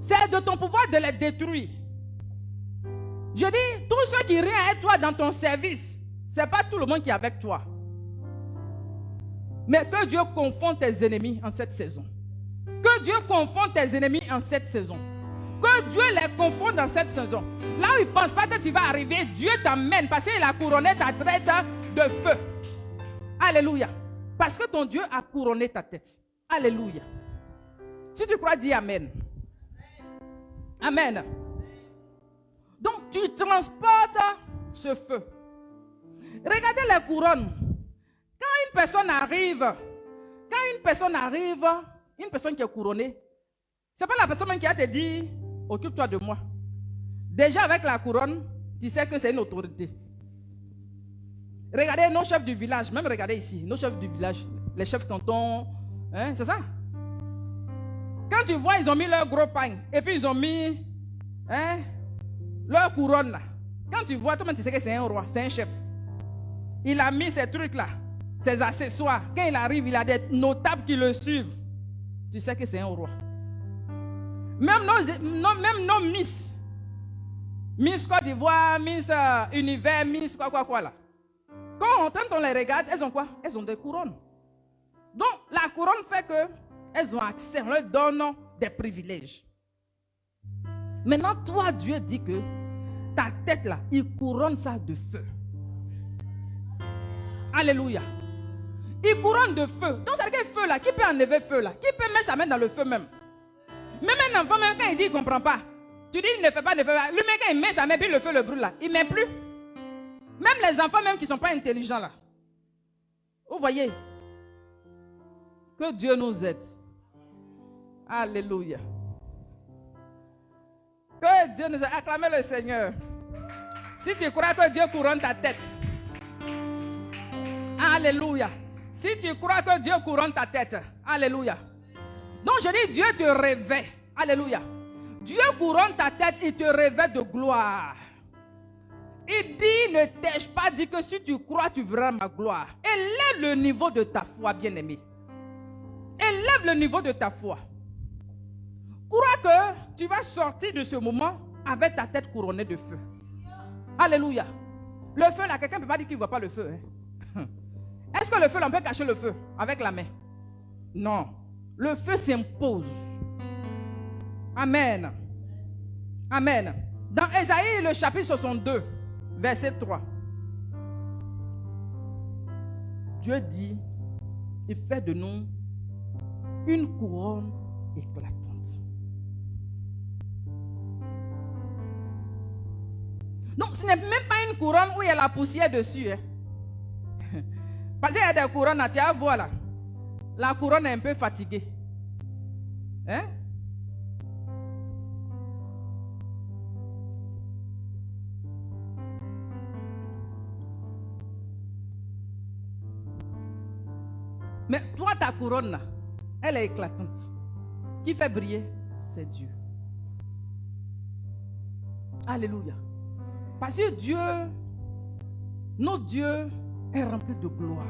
C'est de ton pouvoir de les détruire. Je dis, tous ceux qui rient avec toi dans ton service, ce n'est pas tout le monde qui est avec toi. Mais que Dieu confonde tes ennemis en cette saison. Que Dieu confonde tes ennemis en cette saison. Que Dieu les confonde en cette saison. Là où ils ne pensent pas que tu vas arriver, Dieu t'emmène parce qu'il a couronné ta tête de feu. Alléluia. Parce que ton Dieu a couronné ta tête. Alléluia. Si tu crois, dis Amen. Amen. Donc tu transportes ce feu. Regardez les couronnes. Quand une personne arrive, une personne qui est couronnée, ce n'est pas la personne qui a te dit, occupe-toi de moi. Déjà avec la couronne, tu sais que c'est une autorité. Regardez nos chefs du village, même regardez ici, nos chefs du village, les chefs tontons, hein, c'est ça. Quand tu vois, ils ont mis leur gros pain, et puis ils ont mis leur couronne là. Quand tu vois, tout le monde tu sais que c'est un roi, c'est un chef. Il a mis ces trucs là, ces accessoires. Quand il arrive, il a des notables qui le suivent. Tu sais que c'est un roi. Même nos Miss Côte d'Ivoire, Miss Univers, Miss quoi là. Quand on les regarde, elles ont quoi? Elles ont des couronnes. Donc la couronne fait qu'elles ont accès, on leur donne des privilèges. Maintenant, toi, Dieu dit que ta tête là, il couronne ça de feu. Alléluia. Il couronne de feu. Donc c'est quel feu là? Qui peut enlever feu là? Qui peut mettre sa main dans le feu même? Même un enfant, même quand il dit il ne comprend pas. Tu dis il ne fait pas, ne fait pas. Lui-même quand il met sa main, puis le feu le brûle là, il ne met plus. Même les enfants même qui ne sont pas intelligents là. Vous voyez? Que Dieu nous aide. Alléluia. Que Dieu nous aide. Acclamez le Seigneur. Si tu crois que Dieu couronne ta tête. Alléluia. Si tu crois que Dieu couronne ta tête. Alléluia. Donc je dis Dieu te revêt. Alléluia. Dieu couronne ta tête, il te revêt de gloire. Il dit, ne t'ai-je pas dit que si tu crois, tu verras ma gloire. Élève le niveau de ta foi, bien-aimé. Élève le niveau de ta foi. Crois que tu vas sortir de ce moment avec ta tête couronnée de feu. Alléluia. Le feu là, quelqu'un ne peut pas dire qu'il ne voit pas le feu. Hein? Est-ce que le feu là, on peut cacher le feu avec la main? Non. Le feu s'impose. Amen. Amen. Dans Ésaïe, le chapitre 62, verset 3. Dieu dit, il fait de nous une couronne éclatante. Donc, ce n'est même pas une couronne où il y a la poussière dessus. Hein. Parce qu'il y a des couronnes, tu vas voir là. La couronne est un peu fatiguée. Hein? Mais toi, ta couronne là, elle est éclatante. Qui fait briller? C'est Dieu. Alléluia. Parce que Dieu, notre Dieu est rempli de gloire.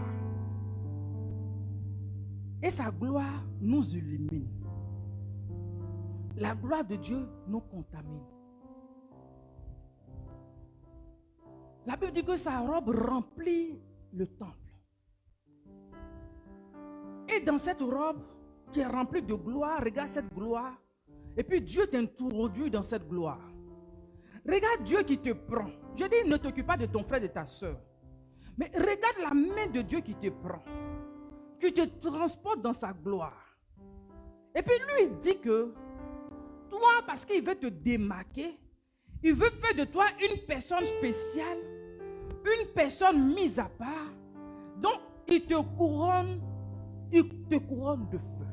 Et sa gloire nous illumine. La gloire de Dieu nous contamine. La Bible dit que sa robe remplit le temple. Et dans cette robe qui est remplie de gloire, regarde cette gloire. Et puis Dieu t'introduit dans cette gloire. Regarde Dieu qui te prend. Je dis, ne t'occupe pas de ton frère et de ta soeur. Mais regarde la main de Dieu qui te prend. Qui te transporte dans sa gloire. Et puis lui, il dit que toi, parce qu'il veut te démarquer, il veut faire de toi une personne spéciale, une personne mise à part. Donc, il te couronne de feu.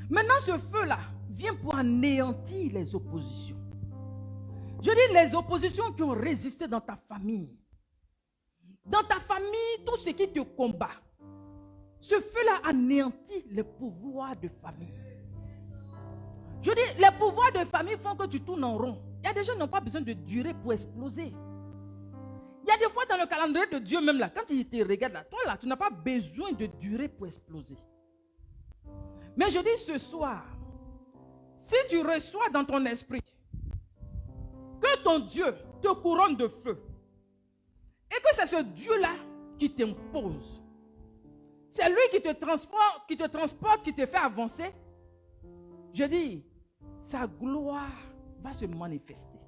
Maintenant, ce feu-là vient pour anéantir les oppositions. Je dis les oppositions qui ont résisté dans ta famille. Dans ta famille, tout ce qui te combat. Ce feu-là anéantit les pouvoirs de famille. Je dis, les pouvoirs de famille font que tu tournes en rond. Il y a des gens qui n'ont pas besoin de durer pour exploser. Il y a des fois dans le calendrier de Dieu même là, quand il te regarde là, toi là, tu n'as pas besoin de durer pour exploser. Mais je dis ce soir, si tu reçois dans ton esprit que ton Dieu te couronne de feu, et que c'est ce Dieu-là qui t'impose, c'est lui qui te transporte, qui te fait avancer, je dis, sa gloire va se manifester.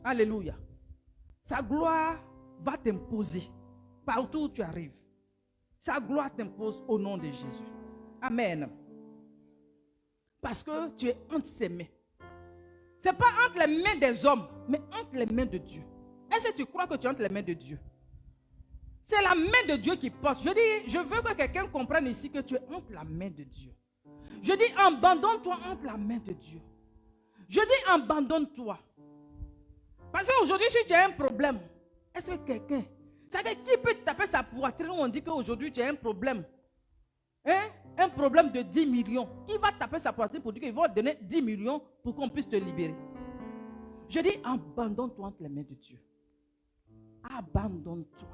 Alléluia. Sa gloire va t'imposer partout où tu arrives. Sa gloire t'impose au nom de Jésus. Amen. Parce que tu es entre ses mains. Ce n'est pas entre les mains des hommes, mais entre les mains de Dieu. Est-ce que tu crois que tu es entre les mains de Dieu? C'est la main de Dieu qui porte. Je dis, je veux que quelqu'un comprenne ici que tu es entre la main de Dieu. Je dis, abandonne-toi entre la main de Dieu. Je dis, abandonne-toi. Parce qu'aujourd'hui, si tu as un problème, est-ce que quelqu'un, qui peut taper sa poitrine où on dit qu'aujourd'hui tu as un problème? Hein? Un problème de 10 millions. Qui va taper sa poitrine pour dire qu'il va te donner 10 millions pour qu'on puisse te libérer? Je dis, abandonne-toi entre les mains de Dieu. Abandonne-toi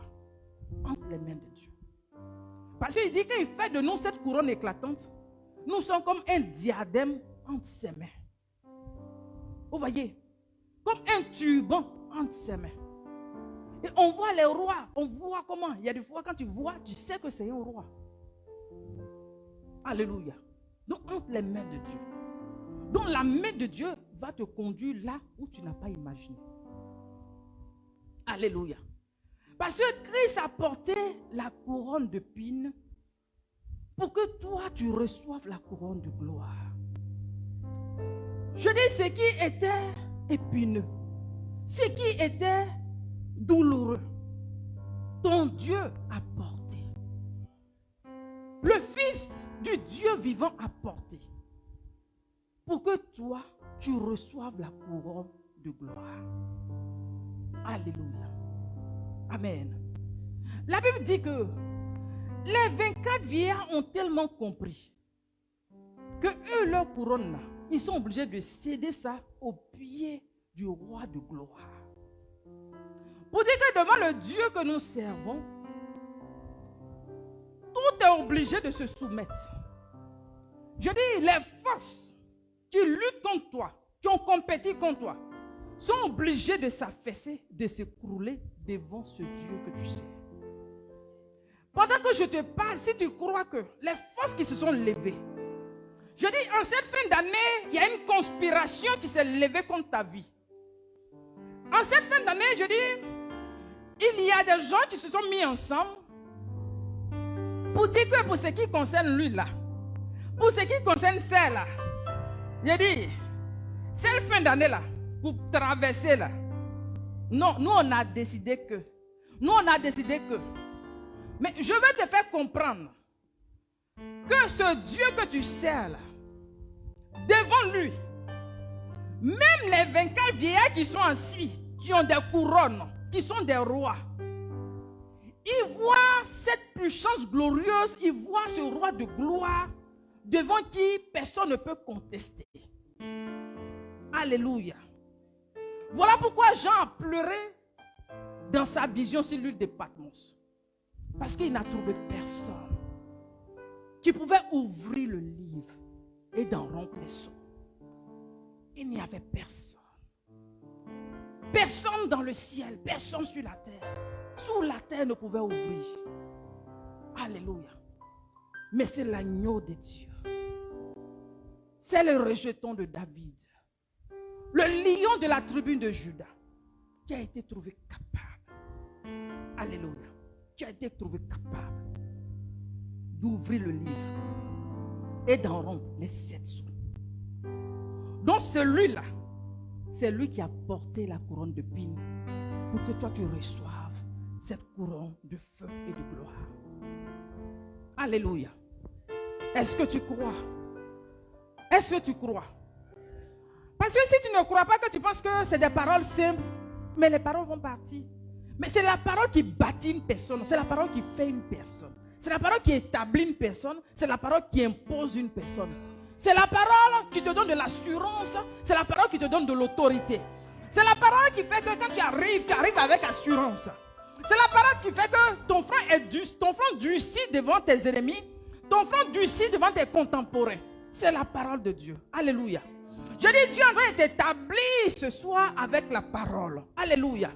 entre les mains de Dieu. Parce qu'il dit qu'il fait de nous cette couronne éclatante. Nous sommes comme un diadème entre ses mains. Vous voyez? Comme un turban entre ses mains. Et on voit les rois. On voit comment. Il y a des fois quand tu vois, tu sais que c'est un roi. Alléluia. Donc entre les mains de Dieu. Donc la main de Dieu va te conduire là où tu n'as pas imaginé. Alléluia. Parce que Christ a porté la couronne de pine pour que toi tu reçoives la couronne de gloire. Je dis ce qui était épineux, ce qui était douloureux, ton Dieu a porté. Le Fils du Dieu vivant a porté. Pour que toi, tu reçoives la couronne de gloire. Alléluia. Amen. La Bible dit que les 24 vieillards ont tellement compris que eux, leur couronne là, ils sont obligés de céder ça aux pieds du roi de gloire. Pour dire que devant le Dieu que nous servons, tout est obligé de se soumettre. Je dis, les forces qui luttent contre toi, qui ont compétit contre toi, sont obligés de s'affaisser, de s'écrouler devant ce Dieu que tu sais. Pendant que je te parle, si tu crois que les forces qui se sont levées, je dis, en cette fin d'année, il y a une conspiration qui s'est levée contre ta vie. En cette fin d'année, je dis, il y a des gens qui se sont mis ensemble pour dire que pour ce qui concerne lui là, pour ce qui concerne celle-là, je dis, cette fin d'année là, pour traverser là, non, nous on a décidé que, mais je vais te faire comprendre que ce Dieu que tu sers là, devant lui, même les 24 vieillards qui sont assis, qui ont des couronnes, qui sont des rois, ils voient cette puissance glorieuse, ils voient ce roi de gloire devant qui personne ne peut contester. Alléluia. Voilà pourquoi Jean a pleuré dans sa vision sur l'île de Patmos. Parce qu'il n'a trouvé personne qui pouvait ouvrir le livre et d'en rompre les sceaux. Il n'y avait personne. Personne dans le ciel, personne sur la terre. Sous la terre ne pouvait ouvrir. Alléluia. Mais c'est l'agneau de Dieu. C'est le rejeton de David. Le lion de la tribu de Juda qui a été trouvé capable. Alléluia. Qui a été trouvé capable d'ouvrir le livre et d'en rompre les 7 sceaux. Donc celui-là, c'est lui qui a porté la couronne de pine pour que toi tu reçoives cette couronne de feu et de gloire. Alléluia. Est-ce que tu crois? Est-ce que tu crois? Parce que si tu ne crois pas, que tu penses que c'est des paroles simples, mais les paroles vont partir. Mais c'est la parole qui bâtit une personne, c'est la parole qui fait une personne. C'est la parole qui établit une personne, c'est la parole qui impose une personne. C'est la parole qui te donne de l'assurance, c'est la parole qui te donne de l'autorité. C'est la parole qui fait que quand tu arrives avec assurance. C'est la parole qui fait que ton front durcit devant tes ennemis, ton front durcit devant tes contemporains. C'est la parole de Dieu. Alléluia. Je dis, Dieu est en train de t'établir ce soir avec la parole. Alléluia.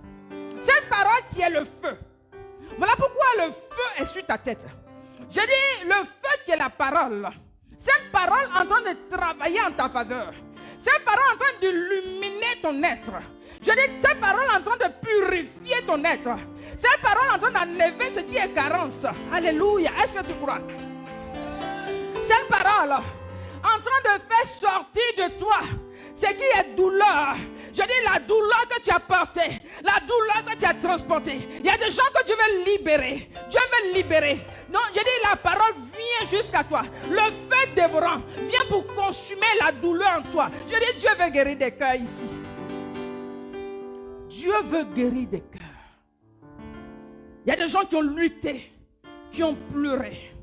Cette parole qui est le feu. Voilà pourquoi le feu est sur ta tête. Je dis, le feu qui est la parole. Cette parole est en train de travailler en ta faveur. Cette parole est en train d'illuminer ton être. Je dis, cette parole est en train de purifier ton être. Cette parole est en train d'enlever ce qui est carence. Alléluia. Est-ce que tu crois? Cette parole en train de faire sortir de toi ce qui est douleur. Je dis la douleur que tu as portée, la douleur que tu as transportée. Il y a des gens que Dieu veut libérer. Dieu veut libérer. Donc je dis la parole vient jusqu'à toi. Le feu dévorant vient pour consumer la douleur en toi. Je dis Dieu veut guérir des cœurs ici. Dieu veut guérir des cœurs. Il y a des gens qui ont lutté, qui ont pleuré.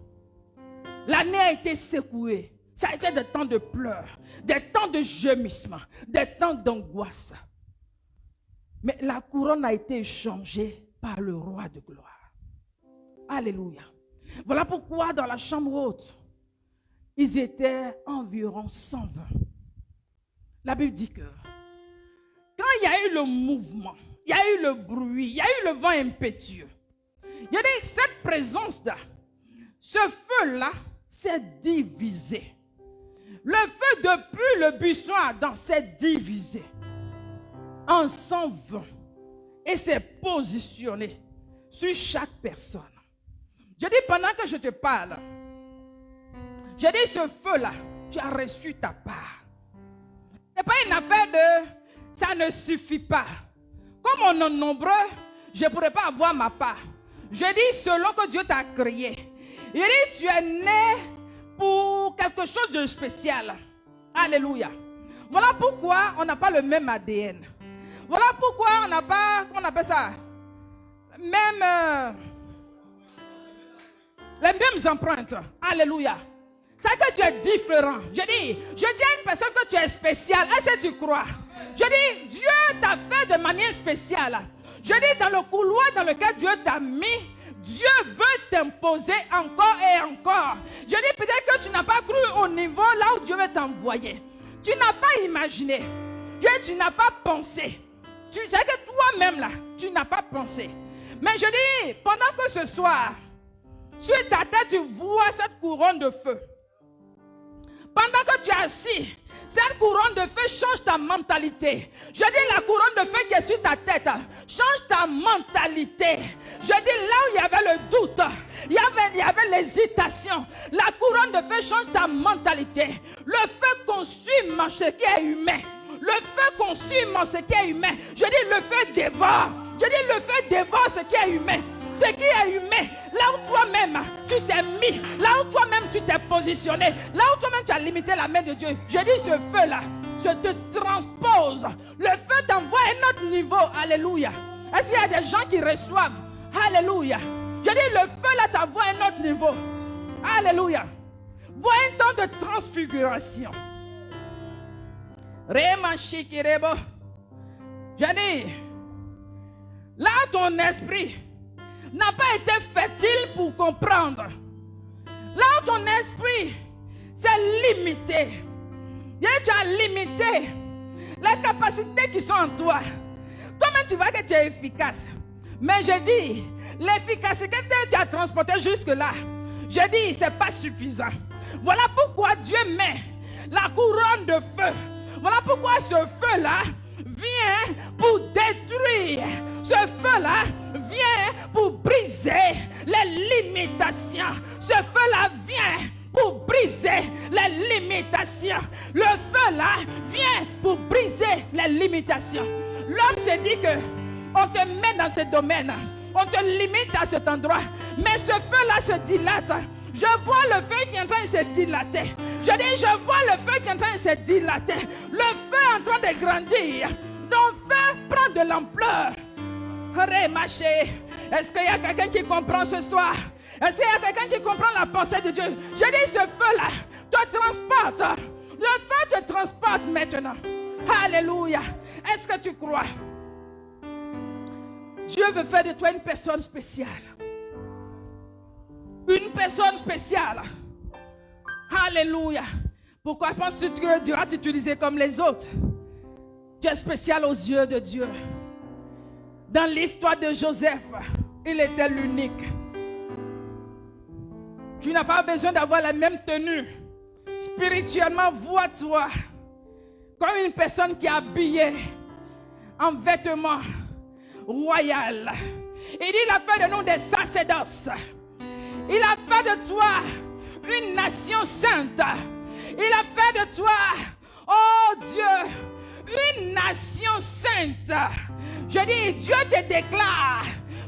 L'année a été secouée. Ça a été des temps de pleurs, des temps de gémissement, des temps d'angoisse. Mais la couronne a été changée par le roi de gloire. Alléluia. Voilà pourquoi dans la chambre haute, ils étaient environ 120. La Bible dit que quand il y a eu le mouvement, il y a eu le bruit, il y a eu le vent impétueux, il y a dit cette présence-là, ce feu-là s'est divisé. Le feu depuis le buisson Adam s'est divisé en 120 et s'est positionné sur chaque personne. Je dis pendant que je te parle, je dis ce feu-là, tu as reçu ta part. Ce n'est pas une affaire de ça ne suffit pas. Comme on est nombreux, je ne pourrais pas avoir ma part. Je dis selon que Dieu t'a créé. Il dit tu es né pour quelque chose de spécial. Alléluia. Voilà pourquoi on n'a pas le même ADN. Voilà pourquoi on n'a pas, comment on appelle ça, même les mêmes empreintes. Alléluia. C'est que tu es différent. Je dis à une personne que tu es spécial. Est-ce que tu crois? Je dis, Dieu t'a fait de manière spéciale. Je dis, dans le couloir dans lequel Dieu t'a mis, Dieu veut t'imposer encore et encore. Je dis peut-être que tu n'as pas cru au niveau là où Dieu veut t'envoyer. Tu n'as pas imaginé. Tu n'as pas pensé. Tu sais que toi-même là, tu n'as pas pensé. Mais je dis, pendant que ce soir, sur ta tête, tu vois cette couronne de feu. Pendant que tu es assis, cette couronne de feu change ta mentalité. Je dis la couronne de feu qui est sur ta tête, change ta mentalité. Je dis là où il y avait le doute, il y avait l'hésitation. La couronne de feu change ta mentalité. Le feu consume ce qui est humain. Le feu consume ce qui est humain. Je dis le feu dévore. Je dis le feu dévore ce qui est humain. Ce qui est humain, là où toi-même tu t'es mis, là où toi-même tu t'es positionné, là où toi-même tu as limité la main de Dieu. Je dis ce feu-là, je te transpose. Le feu t'envoie à un autre niveau. Alléluia. Est-ce qu'il y a des gens qui reçoivent? Alléluia. Je dis le feu-là t'envoie à un autre niveau. Alléluia. Vois un temps de transfiguration. Je dis, là ton esprit n'a pas été fertile pour comprendre. Là où ton esprit s'est limité. Tu as limité les capacités qui sont en toi. Toi-même tu vois que tu es efficace. Mais je dis, l'efficacité que tu as transportée jusque-là, je dis, ce n'est pas suffisant. Voilà pourquoi Dieu met la couronne de feu. Voilà pourquoi ce feu-là vient pour détruire. Ce feu-là vient pour briser les limitations. Ce feu-là vient pour briser les limitations. Le feu-là vient pour briser les limitations. L'homme se dit que on te met dans ce domaine, on te limite à cet endroit, mais ce feu-là se dilate. Je vois le feu qui est en train de se dilater. Je dis, je vois le feu qui est en train de se dilater. Le feu est en train de grandir. Ton feu prend de l'ampleur. Est-ce qu'il y a quelqu'un qui comprend ce soir? Est-ce qu'il y a quelqu'un qui comprend la pensée de Dieu? Je dis, ce feu-là te transporte. Le feu te transporte maintenant. Alléluia. Est-ce que tu crois? Dieu veut faire de toi une personne spéciale. Une personne spéciale. Alléluia. Pourquoi penses-tu que Dieu va t'utiliser comme les autres? Tu es spécial aux yeux de Dieu. Dans l'histoire de Joseph, il était l'unique. Tu n'as pas besoin d'avoir la même tenue. Spirituellement, vois-toi comme une personne qui est habillée en vêtements royaux. Il dit, il a fait de nous des sacerdoces. Il a fait de toi une nation sainte. Il a fait de toi, oh Dieu, une nation sainte. Je dis, Dieu te déclare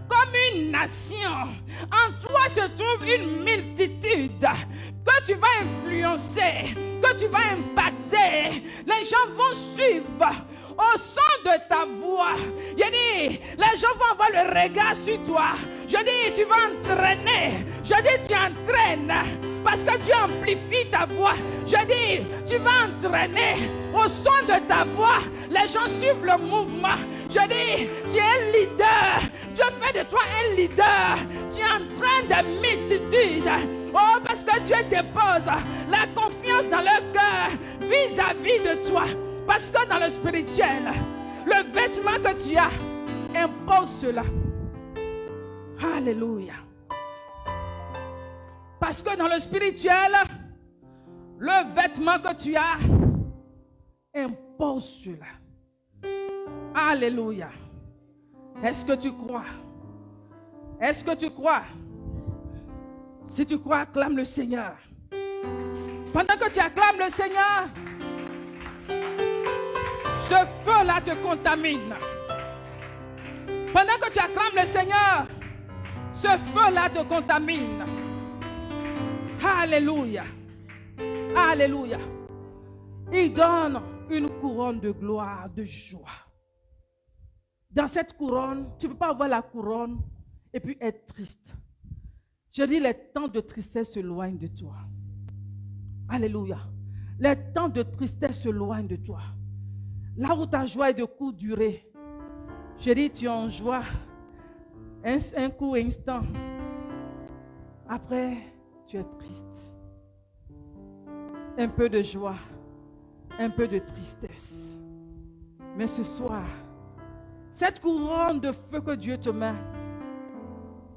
comme une nation. En toi se trouve une multitude que tu vas influencer, que tu vas impacter. Les gens vont suivre au son de ta voix. Je dis, les gens vont avoir le regard sur toi. Je dis, tu vas entraîner. Je dis, tu entraînes parce que Dieu amplifie ta voix. Je dis, tu vas entraîner au son de ta voix. Les gens suivent le mouvement. Je dis, tu es leader. Dieu fait de toi un leader. Tu entraînes des multitudes. Oh, parce que Dieu dépose la confiance dans leur cœur vis-à-vis de toi. Parce que dans le spirituel, le vêtement que tu as impose cela. Alléluia. Parce que dans le spirituel, le vêtement que tu as impose cela. Alléluia. Est-ce que tu crois? Est-ce que tu crois? Si tu crois, acclame le Seigneur. Pendant que tu acclames le Seigneur, ce feu-là te contamine. Pendant que tu acclames le Seigneur, ce feu-là te contamine. Alléluia. Alléluia. Il donne une couronne de gloire, de joie. Dans cette couronne, tu ne peux pas avoir la couronne et puis être triste. Je dis, les temps de tristesse s'éloignent de toi. Alléluia. Les temps de tristesse s'éloignent de toi. Là où ta joie est de courte durée, je dis, tu en joie un court instant. Après, tu es triste. Un peu de joie, un peu de tristesse. Mais ce soir, cette couronne de feu que Dieu te met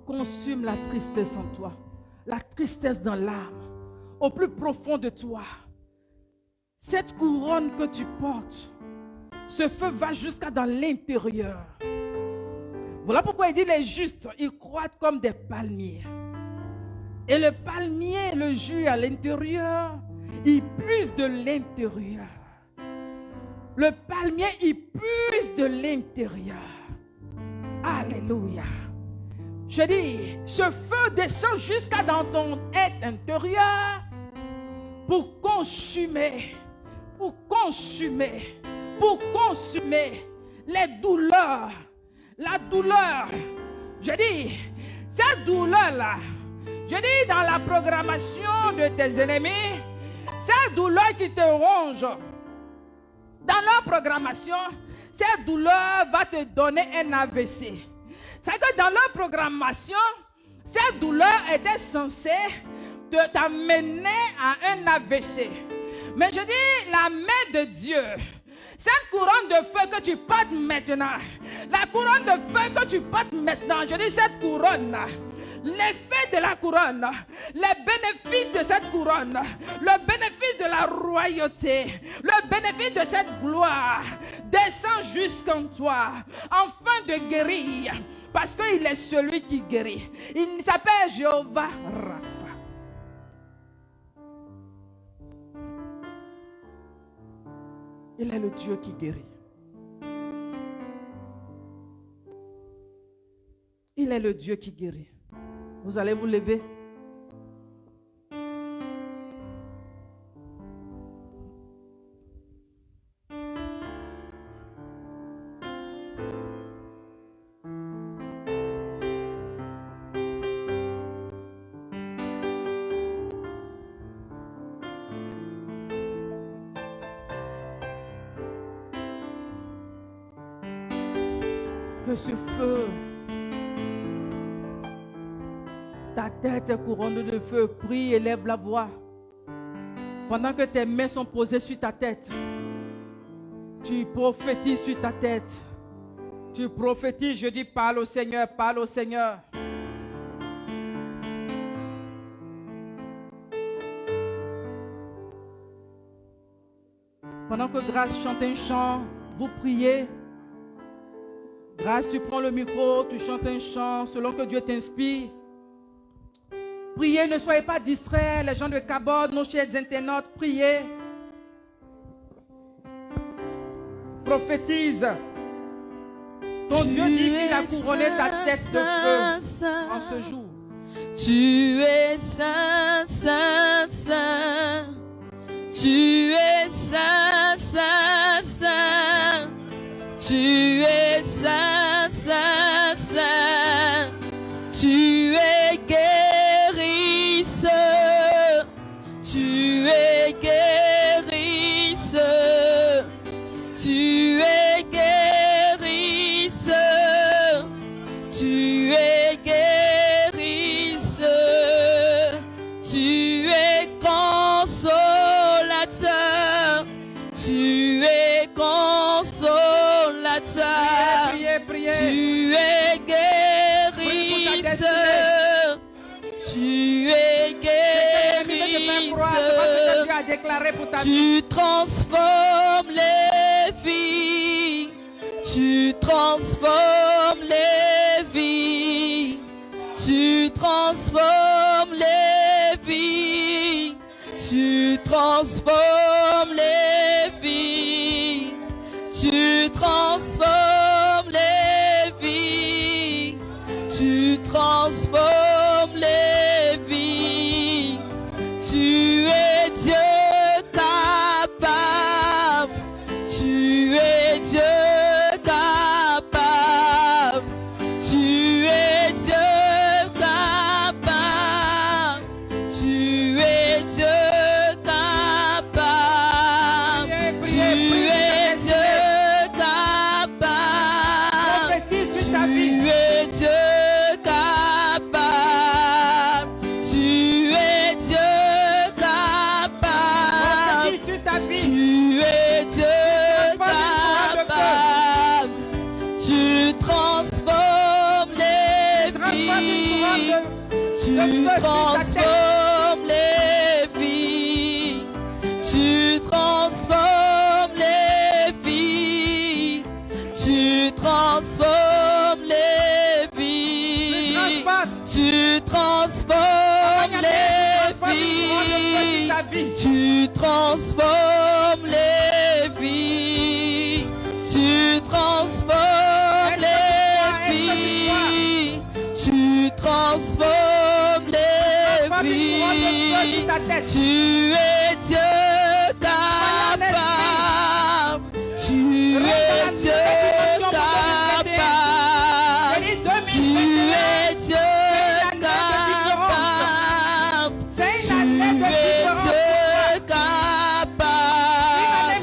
consume la tristesse en toi, la tristesse dans l'âme, au plus profond de toi. Cette couronne que tu portes, ce feu va jusqu'à dans l'intérieur. Voilà pourquoi il dit les justes, ils croient comme des palmiers. Et le palmier, le jus à l'intérieur, il puise de l'intérieur. Le palmier, il puise de l'intérieur. Alléluia. Je dis, ce feu descend jusqu'à dans ton être intérieur pour consumer les douleurs. La douleur, je dis, cette douleur-là, je dis dans la programmation de tes ennemis, cette douleur qui te ronge, dans leur programmation, cette douleur va te donner un AVC. C'est que dans leur programmation, cette douleur était censée t'amener à un AVC. Mais je dis, la main de Dieu, cette couronne de feu que tu portes maintenant, la couronne de feu que tu portes maintenant, je dis cette couronne, l'effet de la couronne, les bénéfices de cette couronne, le bénéfice de la royauté, le bénéfice de cette gloire descend jusqu'en toi, afin de guérir, parce qu'il est celui qui guérit. Il s'appelle Jéhovah Rapha. Il est le Dieu qui guérit. Il est le Dieu qui guérit. Vous allez vous lever. Que ce feu, ta tête est couronnée de feu, prie, élève la voix. Pendant que tes mains sont posées sur ta tête, tu prophétises sur ta tête. Tu prophétises, je dis, parle au Seigneur, parle au Seigneur. Pendant que Grâce chante un chant, vous priez. Grâce, tu prends le micro, tu chantes un chant selon que Dieu t'inspire. Priez, ne soyez pas distraits, les gens de Cabot, nos chers internautes, priez. Prophétise. Ton Dieu dit qu'il a couronné ta tête de feu en ce jour. Tu es saint, saint, saint. Tu es saint, saint, saint. Tu es saint, saint, saint. Tu es guérisseur. Tu es guérisseur. Tu es guérisseur. Tu es guérisseur. Tu es consolateur. Tu es consolateur. Priez, priez, priez. Tu es guérisseur. Tu es guérisseur. Tu transformes les vies. Tu transformes les vies. Tu transformes les vies. Tu transformes les vies. Tu transformes les vies. Tu transformes les vies. Tu es Dieu capable. Tu es Dieu capable. Tu es Dieu capable. Tu es Dieu capable. Tu es Dieu capable. Prophétise sur ta Tu vie. es Dieu capable. Tu es Dieu capable. Prophétise sur ta vie. Tu es Dieu capable. Tu transformes les vies. Tu transformes les vies. Tu transformes les vies. Tu transformes les vies. Tu transformes les vies. Tu transformes les vies. Tu transformes les vies. Tu transformes les vies. Tu es Dieu capable. Tu es Dieu capable. Tu es Dieu capable. Tu es Dieu capable.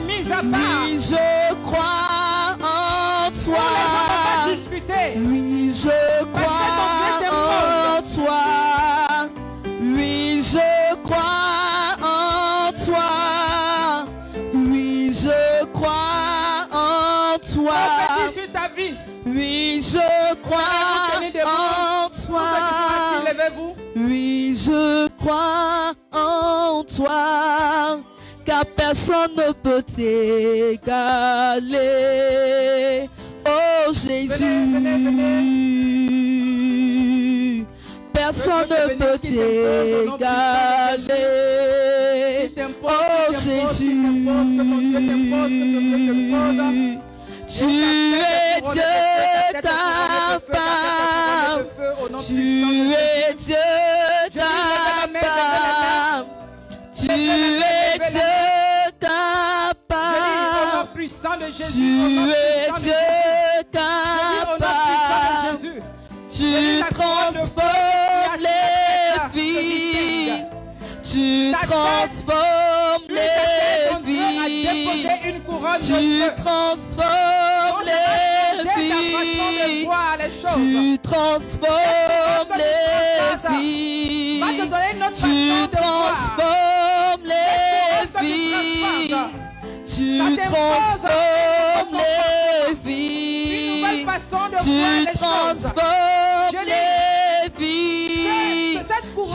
Oui, je crois en toi. Oui, je crois en toi. Oui, je crois en toi. Oui, je crois en toi. Prophétise sur ta vie. Oui, je crois en toi. Levez-vous. Oui, je crois en toi, car personne ne peut t'égaler. Oh Jésus, personne ne peut t'égaler. Oh Jésus, tu es Dieu capable. Tu es Dieu capable. Tu es Dieu capable. Tu es Dieu capable. Tu transformes les vies. Tu transformes les vies. Tu transformes les vies. Tu transformes les vies. Tu transformes les vies. Tu transformes les vies. Tu transformes les vies.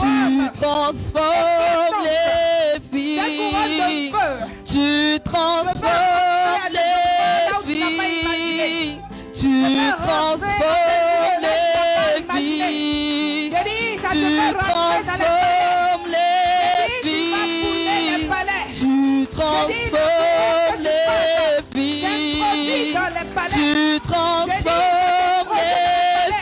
Tu transformes les vies. Tu transformes les vies. Tu transformes les vies. Tu transformes les vies. Tu transformes les vies. Tu transformes les vies. Tu transformes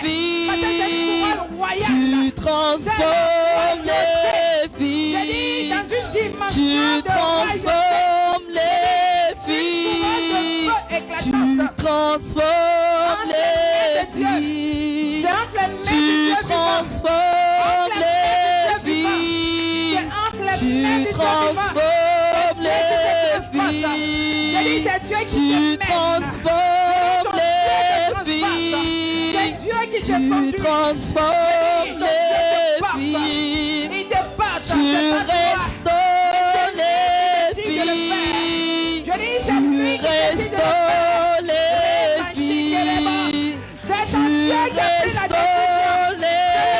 les vies. Tu transformes les vies. Tu transformes les vies. Tu transformes les vies. Tu transformes les vies. Tu transformes les vies. Tu transformes les vies. Tu restaures les vies. Tu restaures les vies. Tu restaures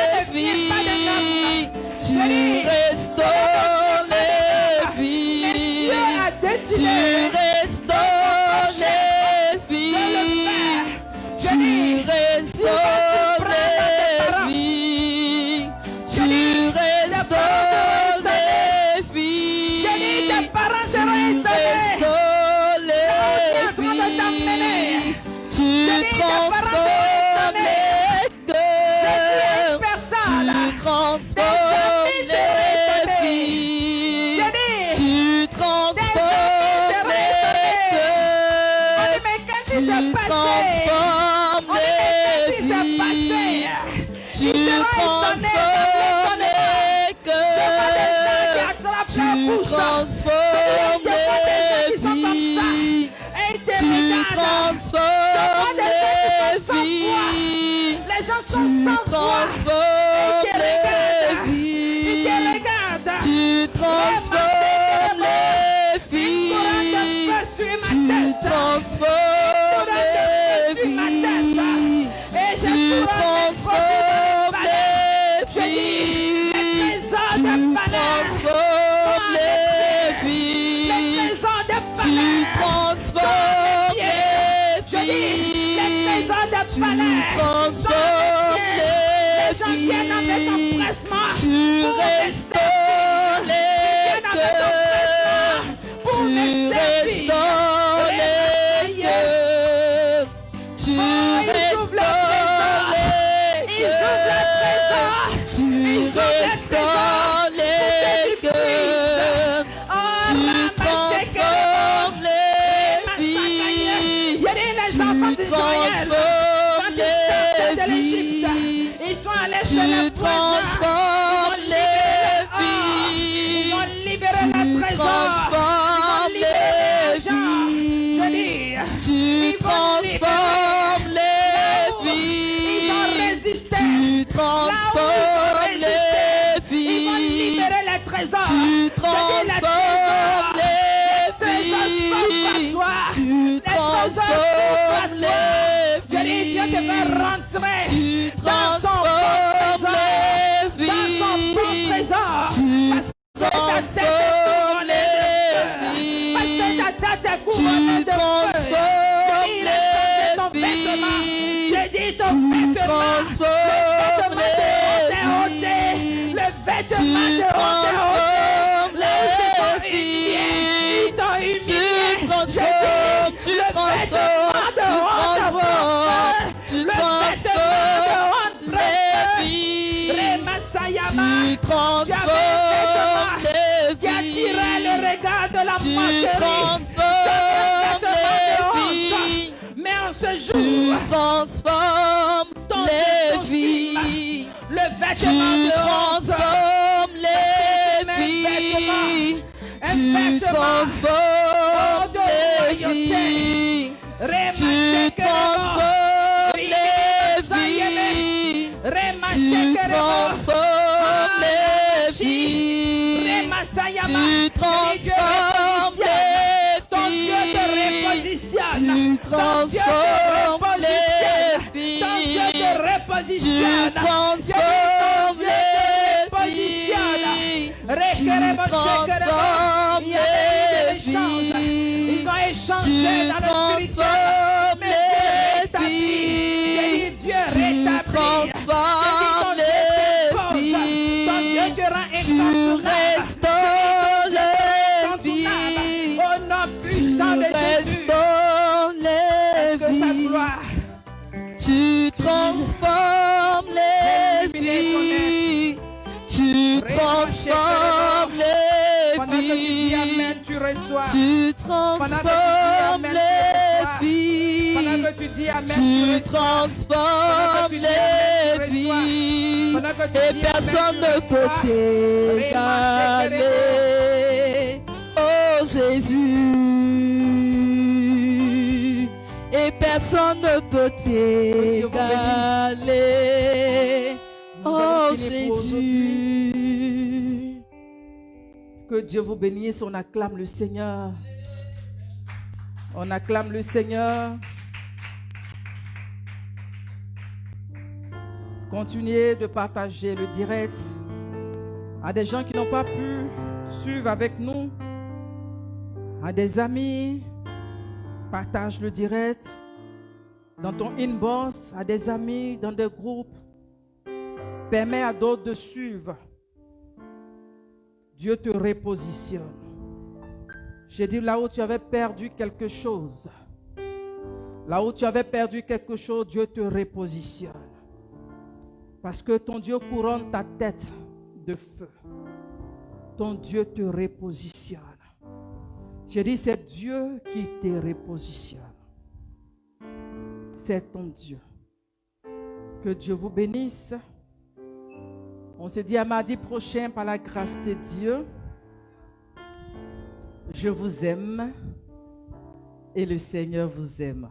les vies. Tu restaures les vies. Tu restaures les vies. Tu restaures les vies. Tu restaures les vies. Tu restaures les vies. Tu transformes les cœurs. Tu transformes les vies. Tu transformes les cœurs. Tu transformes les vies. Tu transformes les cœurs. Tu transformes les vies. Tu transformes les vies. Tu transformes les vies. Tu transformes les vies. Tu transformes les vies. Tu transformes les vies. Tu transformes les vies. Tu transformes les vies. Tu transformes les vies. Tu restaures les cœurs. Tu restaures les cœurs. Tu restaures les cœurs. Tu restaures les cœurs. Tu transformes les vies. Tu transformes les vies. Tu transformes les vies. Tu transformes les vies. Tu transformes les vies. Tu transformes les vies. Tu transformes les vies. Tu transformes les vies. Tu transformes les vies. Tu transformes les vies. Tu transformes les vies. Tu transformes les vies. Tu transformes les vies. Tu transformes, tu transformes, tu transformes les vies. Tu transformes les vies. Tu transformes les vies. Mais en ce Tu jour, transformes les vies. le vêtement Tu de honte, transformes les vies. Tu transformes les vies. Tu transformes les vies. Tu transformes les vies. Tu transformes transformes les vies. Ton Dieu te Tu repositionne. transformes les vies. Tu transformes les vies. Ils ont échangé Tu dans le spirituel. transformes Mais les vies. Dieu Tu rétablit. transformes les vies. Ton Dieu te rend Tu incontournable. restaures les vies. Au nom Tu puissant de Jésus. restaures les Que ta vies. gloire. Tu transformes les vies. Tu transformes les Pendant que tu dis vies. Amen, tu reçois. Tu transformes les vies. Pendant que tu dis Amen, Tu tu reçois. transformes les vies. Et personne ne peut t'égaler. Oh Jésus. Et personne ne peut t'égaler. Oh Jésus. Que Dieu vous bénisse. On acclame le Seigneur. On acclame le Seigneur. Continuez de partager le direct à des gens qui n'ont pas pu suivre avec nous, à des amis. Partage le direct dans ton inbox, à des amis, dans des groupes. Permets à d'autres de suivre. Dieu te repositionne. J'ai dit là où tu avais perdu quelque chose. Là où tu avais perdu quelque chose, Dieu te repositionne. Parce que ton Dieu couronne ta tête de feu. Ton Dieu te repositionne. J'ai dit, c'est Dieu qui te repositionne. C'est ton Dieu. Que Dieu vous bénisse. On se dit à mardi prochain par la grâce de Dieu. Je vous aime et le Seigneur vous aime.